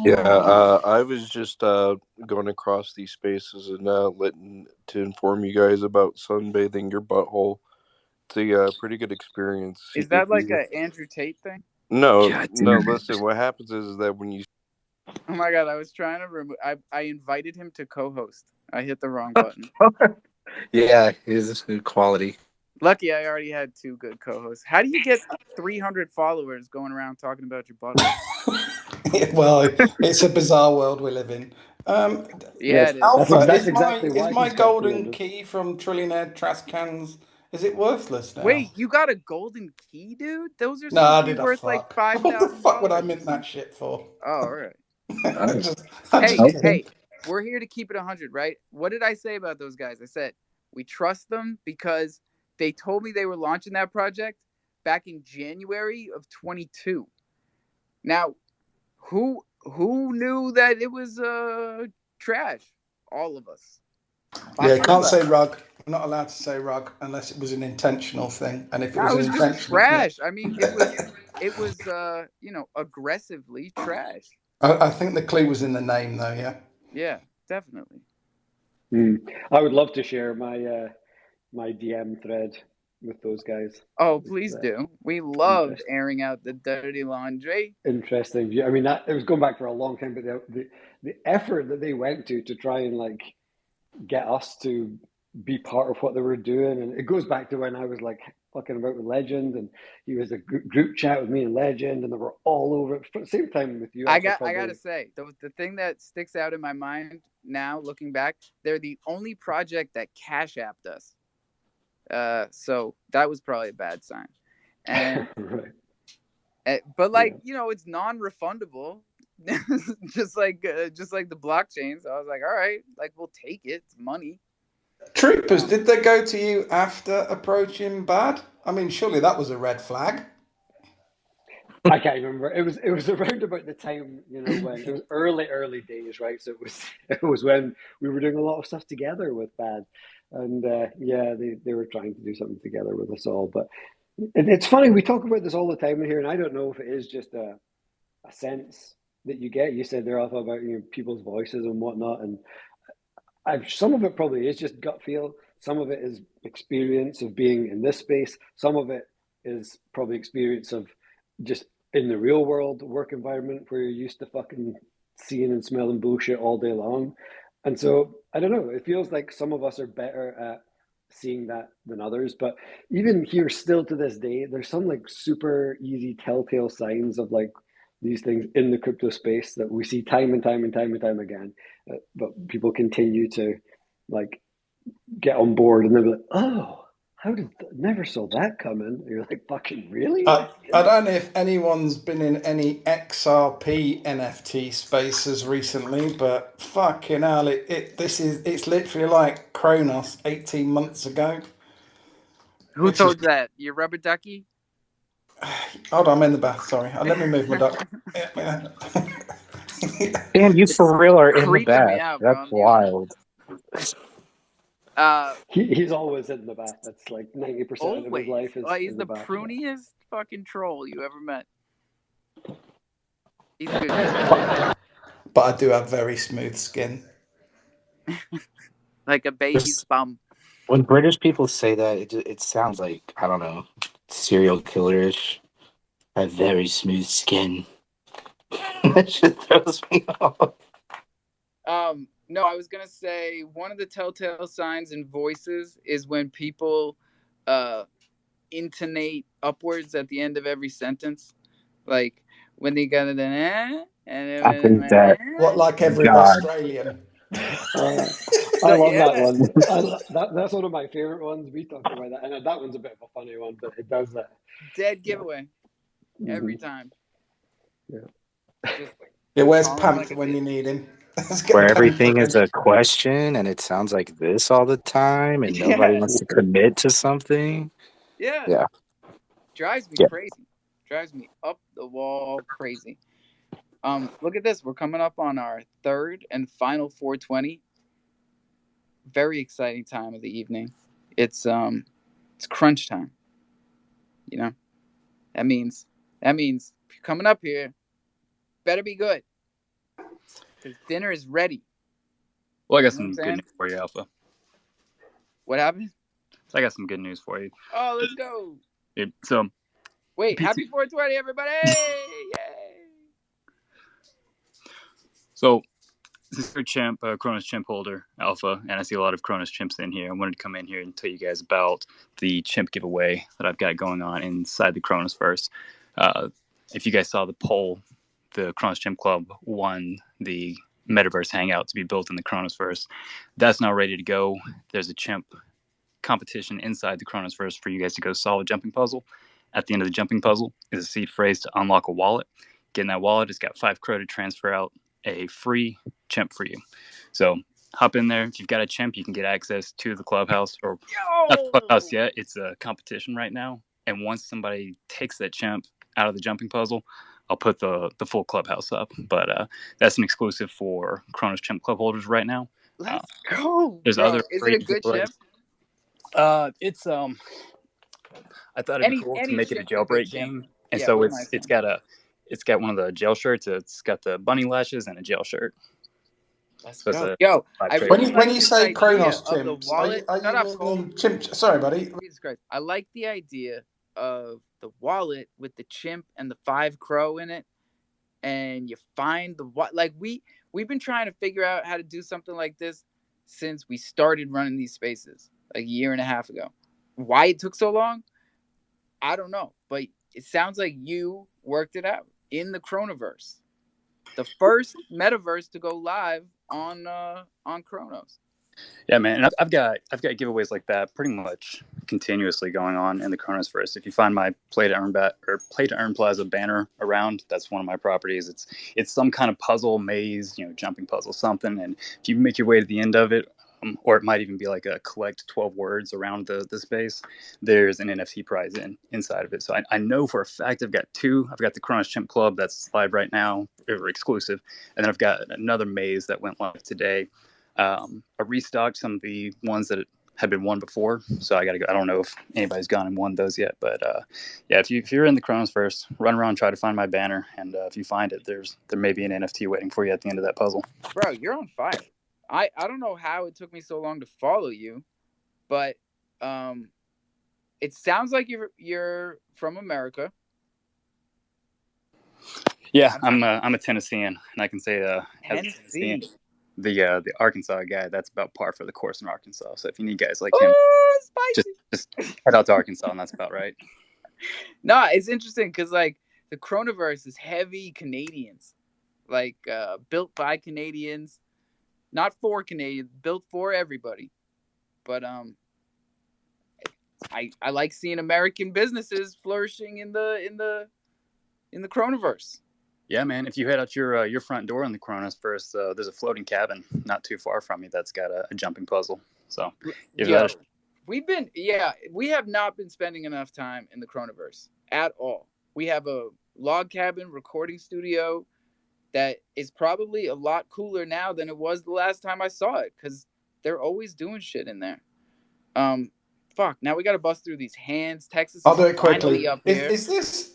Yeah, I was just going across these spaces and to inform you guys about sunbathing your butthole. It's a pretty good experience. Is that like an Andrew Tate thing? No, listen, what happens is that when you... Oh my god, I was trying to remove... I invited him to co-host. I hit the wrong button. Yeah, his quality. Lucky I already had 2 good co-hosts. How do you get 300 followers going around talking about your butthole? Well, it's a bizarre world we live in. Yeah, it is. Alpha, That's exactly is my golden key from Trillionaire Trash Cans, Is it worthless now? Wait, you got a golden key, dude? Those are No, I supposed to be did a worth fuck. like $5,000. What the fuck would I mint that shit for? Oh, all right. Hey, Hey, we're here to keep it 100, right? What did I say about those guys? I said we trust them because they told me they were launching that project back in January of 22. Now, who knew that it was trash? All of us. Yeah, can't say rug. I'm not allowed to say rug unless it was an intentional thing. And if it was an just intentional trash. I mean, it was aggressively trash. I think the clue was in the name, though. Yeah. Yeah, definitely. I would love to share my my DM thread with those guys. Oh, please do. We love airing out the dirty laundry. Interesting. I mean, it was going back for a long time, but the effort that they went to try and like get us to be part of what they were doing, and it goes back to when I was like fucking about with Legend, and he was a group chat with me and Legend, and they were all over it. At the same time with you. I gotta say, the thing that sticks out in my mind now, looking back, they're the only project that Cash Apped us. So that was probably a bad sign. And but like, it's non-refundable. just like the blockchain. So I was like, all right, like we'll take it. It's money. Troopers, did they go to you after approaching Bad? I mean, surely that was a red flag. I can't remember. It was around about the time, when it was early days, right? So it was when we were doing a lot of stuff together with Bad, and they were trying to do something together with us all. But it's funny, we talk about this all the time in here, and I don't know if it is just a sense that you get. You said they're all about people's voices and whatnot, and some of it probably is just gut feel. Some of it is experience of being in this space. Some of it is probably experience of just in the real world work environment where you're used to fucking seeing and smelling bullshit all day long. And so I don't know, it feels like some of us are better at seeing that than others. But even here still to this day, there's some like super easy telltale signs of like these things in the crypto space that we see time and time and time and time again. But people continue to like get on board and they're like, oh, never saw that coming. And you're like, fucking really? I don't know if anyone's been in any XRP NFT spaces recently, but fucking hell, it's literally like Kronos 18 months ago. Who told you that? Your rubber ducky? Hold on, I'm in the bath, sorry. Let me move my duck. Damn, you for real are in the Creeping bath. me out, That's bro. wild. He's always in the bath. That's like 90% of his life is he's in the bath. pruniest fucking troll you ever met. He's good. But I do have very smooth skin. Like a baby's bum. When British people say that, it sounds like, I don't know, serial killerish. I have very smooth skin. That shit throws me off. No, I was gonna say one of the telltale signs in voices is when people intonate upwards at the end of every sentence, like when they got it and I think that what, like every God. Australian. I love that one. That's one of my favorite ones. We talked about that, and that one's a bit of a funny one, but it does that. Dead giveaway every time. Yeah, where's Panther when you need him? Where everything is a question and it sounds like this all the time and nobody wants to commit to something. Yeah. Drives me crazy. Drives me up the wall crazy. Look at this. We're coming up on our third and final 420. Very exciting time of the evening. It's crunch time. That means if you're coming up here, better be good. Because dinner is ready. Well, I got some good news for you, Alpha. What happened? I got some good news for you. Oh, let's go. So, wait, happy 420, everybody! Yay! So, this is your chimp, Cronus chimp holder, Alpha, and I see a lot of Cronus chimps in here. I wanted to come in here and tell you guys about the chimp giveaway that I've got going on inside the Cronusverse. If you guys saw the poll, the Cronus Chimp Club won the Metaverse Hangout to be built in the Cronusverse. That's now ready to go. There's a chimp competition inside the Chronosverse for you guys to go solve a jumping puzzle. At the end of the jumping puzzle is a seed phrase to unlock a wallet. Getting that wallet, it's got 5 crow to transfer out a free chimp for you. So hop in there. If you've got a chimp, you can get access to the clubhouse, or not the clubhouse yet. It's a competition right now. And once somebody takes that chimp out of the jumping puzzle, I'll put the full clubhouse up. But that's an exclusive for Kronos Chimp Club holders right now. Let's go. There's Bro, other is free it a good giveaways. chimp? It's I thought it'd be cool to make it a jailbreak game, and Yeah, so what am I it's saying? got one of the jail shirts. It's got the bunny lashes and a jail shirt. Let's So it's go. a Yo, I really When like you this say idea Kronos of the chimps, wallet. are Shut you up, Cole. meaning chimp? Sorry, buddy. Jesus Christ. I like the idea of the wallet with the chimp and the 5 crow in it, and you find the what. Like we've been trying to figure out how to do something like this since we started running these spaces like a year and a half ago. Why it took so long, I don't know, but it sounds like you worked it out in the Chronoverse, the first metaverse to go live on Chronos. Yeah, man, and I've got giveaways like that pretty much continuously going on in the Chronosverse. If you find my Play to Earn Plaza banner around, that's one of my properties. It's some kind of puzzle maze, jumping puzzle, something. And if you make your way to the end of it, or it might even be like a collect 12 words around the space, there's an NFT prize inside of it. So I know for a fact I've got 2. I've got the Kronos Chimp Club that's live right now, or exclusive, and then I've got another maze that went live today. I restocked some of the ones that had been won before, so I gotta go. I don't know if anybody's gone and won those yet, but yeah, if you're in the Chronosverse, run around, try to find my banner, and if you find it, there may be an NFT waiting for you at the end of that puzzle. Bro, you're on fire. I don't know how it took me so long to follow you, but it sounds like you're from America. Yeah, I'm a Tennessean, and I can say Tennessee. The Arkansas guy, that's about par for the course in Arkansas. So if you need guys like him, just head out to Arkansas, and that's about right. No, it's interesting because like the Chronoverse is heavy Canadians, like built by Canadians, not for Canadians, built for everybody. But I like seeing American businesses flourishing in the Chronoverse. Yeah, man. If you head out your front door in the Chronosverse, there's a floating cabin not too far from you that's got a jumping puzzle. So we have not been spending enough time in the Chronoverse at all. We have a log cabin recording studio that is probably a lot cooler now than it was the last time I saw it, because they're always doing shit in there. Fuck, now we got to bust through these hands. Texas I'll do it quickly. up here. Is this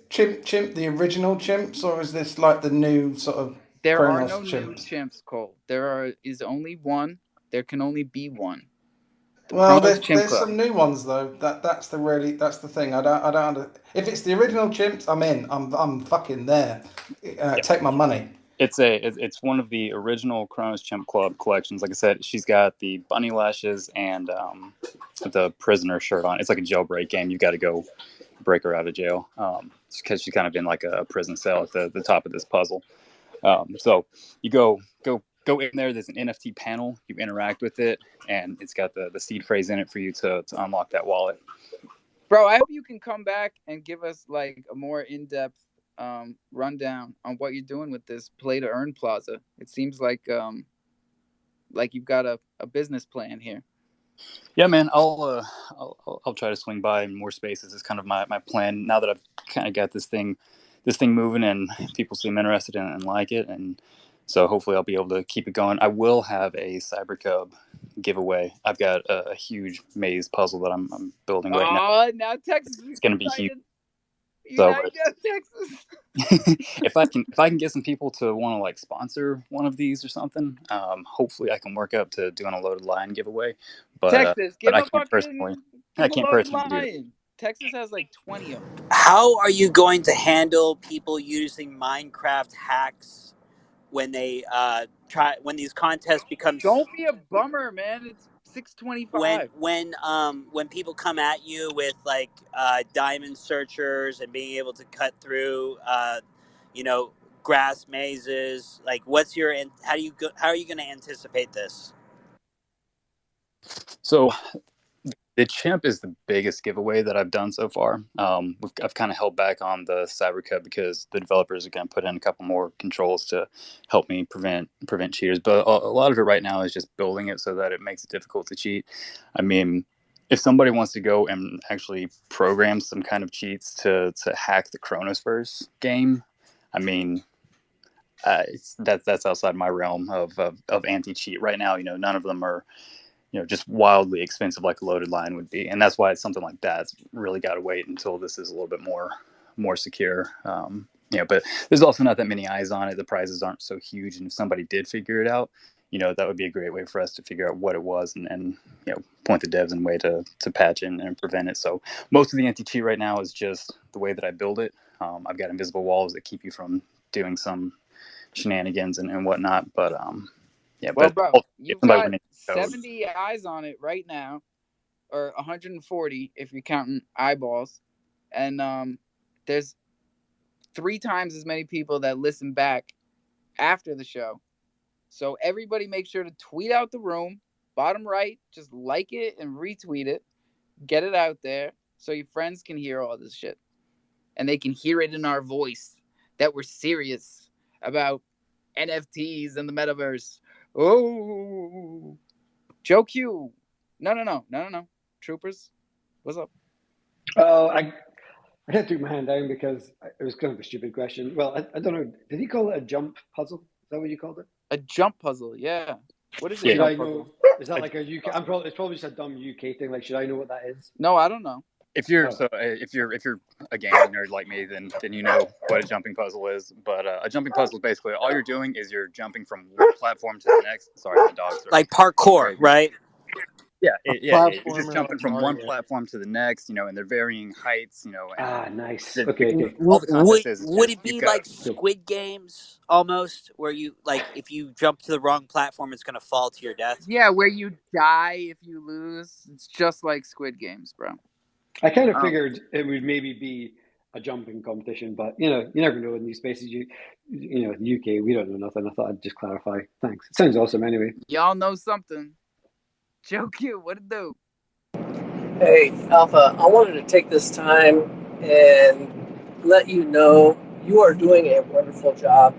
chimp the original chimps, or is this like the new sort of There Kronos are no chimps? new chimps, Cole. Is only one. There can only be one. Well, there's some new ones though. That's the thing. I don't. If it's the original chimps, I'm in. I'm fucking there. Take my money. It's one of the original Kronos Chimp Club collections. Like I said, she's got the bunny lashes and the prisoner shirt on. It's like a jailbreak game. You've got to go break her out of jail because she's kind of in like a prison cell at the top of this puzzle. So you go in there. There's an NFT panel. You interact with it, and it's got the seed phrase in it for you to unlock that wallet. Bro, I hope you can come back and give us like a more in-depth rundown on what you're doing with this Play to Earn Plaza. It seems like you've got a business plan here. Yeah, man, I'll try to swing by in more spaces. It's kind of my plan now that I've kind of got this thing moving and people seem interested in it and like it, and so hopefully I'll be able to keep it going. I will have a Cyber Cub giveaway. I've got a huge maze puzzle that I'm building right now. Oh, now Texas is It's going to be huge. Texas. if I can get some people to want to like sponsor one of these or something, hopefully I can work up to doing a loaded line giveaway. But Texas, I can't personally do that. Texas has like 20 of them. How are you going to handle people using Minecraft hacks when they when these contests become? Don't be a bummer, man. It's 625. When people come at you with like diamond searchers and being able to cut through grass mazes, like how are you going to anticipate this? So The chimp is the biggest giveaway that I've done so far. I've kind of held back on the Cyber Cup because the developers are going to put in a couple more controls to help me prevent cheaters. But a lot of it right now is just building it so that it makes it difficult to cheat. I mean, if somebody wants to go and actually program some kind of cheats to hack the Chronosverse game, I mean, that's outside my realm of anti-cheat right now. None of them are just wildly expensive like a loaded line would be, and that's why it's something like that's really got to wait until this is a little bit more secure. But there's also not that many eyes on it. The prizes aren't so huge, and if somebody did figure it out, that would be a great way for us to figure out what it was and point the devs in a way to patch and prevent it. So most of the anti-cheat right now is just the way that I build it. I've got invisible walls that keep you from doing some shenanigans and whatnot, but Well, but bro, you've somebody got would need code. 70 eyes on it right now, or 140 if you're counting eyeballs, and there's 3 times as many people that listen back after the show. So everybody make sure to tweet out the room, bottom right, just like it and retweet it, get it out there so your friends can hear all this shit, and they can hear it in our voice that we're serious about NFTs and the metaverse. Oh, Joe Q. No. Troopers, what's up? Oh, I had to put my hand down because it was kind of a stupid question. Well, I don't know. Did he call it a jump puzzle? Is that what you called it? A jump puzzle, yeah. What is a Should jump I know? puzzle? Is that like a UK? It's probably just a dumb UK thing. Like, should I know what that is? No, I don't know. If you're a gaming nerd like me, then you know what a jumping puzzle is. But a jumping puzzle is basically all you're doing is you're jumping from one platform to the next. Sorry, my dogs are Like parkour, crazy. right? You're just Platformer jumping like from one Mario. platform to the next, and they're varying heights, and Nice. the, Okay, the, okay. all the contest is Would just it you've be got like Squid Games almost, where you like if you jump to the wrong platform, it's gonna fall to your death? Yeah, where you die if you lose. It's just like Squid Games, bro. I kind of figured it would maybe be a jumping competition, but you never know in these spaces. The UK, we don't know nothing. I thought I'd just clarify. Thanks. It sounds awesome anyway. Y'all know something. Joe Q, what it do? Hey, Alpha, I wanted to take this time and let you know you are doing a wonderful job.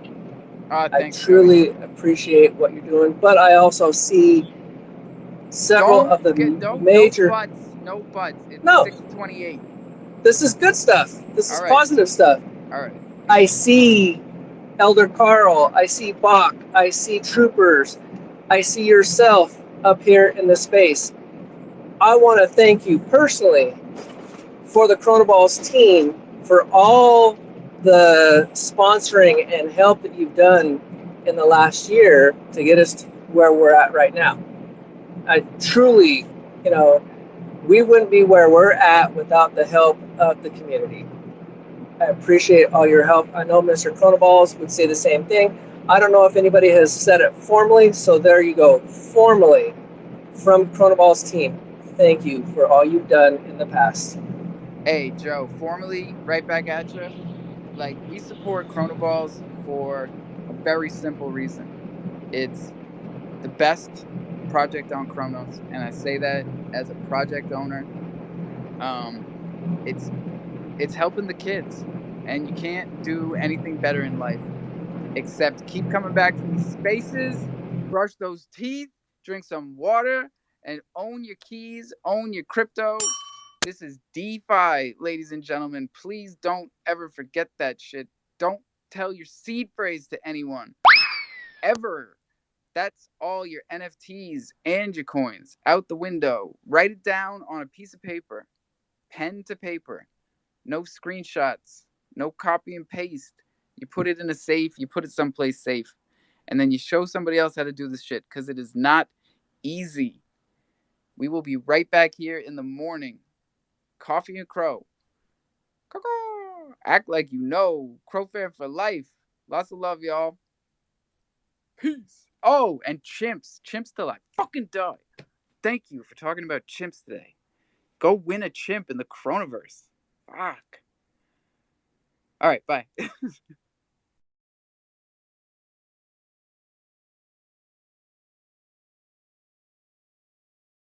I truly appreciate what you're doing, but I also see several of the major... No buts. It's No. 628. This is good stuff. This is All right. positive stuff. All right. I see Elder Carl. I see Bach. I see Troopers. I see yourself up here in the space. I want to thank you personally for the Chronoballs team for all the sponsoring and help that you've done in the last year to get us to where we're at right now. I truly, we wouldn't be where we're at without the help of the community. I appreciate all your help. I know Mr. Chronoballs would say the same thing. I don't know if anybody has said it formally, so there you go. Formally, from Chronoballs team, thank you for all you've done in the past. Hey, Joe, formally, right back at you. Like, we support Chronoballs for a very simple reason. It's the best project on Chronos, and I say that as a project owner. It's helping the kids, and you can't do anything better in life except keep coming back to these spaces, brush those teeth, drink some water, and own your keys, own your crypto. This is DeFi, ladies and gentlemen. Please don't ever forget that shit. Don't tell your seed phrase to anyone. Ever. That's all your NFTs and your coins out the window. Write it down on a piece of paper, pen to paper. No screenshots, no copy and paste. You put it in a safe, you put it someplace safe, and then you show somebody else how to do this shit, because it is not easy. We will be right back here in the morning. Coffee and Crow. Act like you know. Crofam for life. Lots of love, y'all. Peace. Oh, and chimps. Chimps till I fucking die. Thank you for talking about chimps today. Go win a chimp in the Chronoverse. Fuck. All right, bye.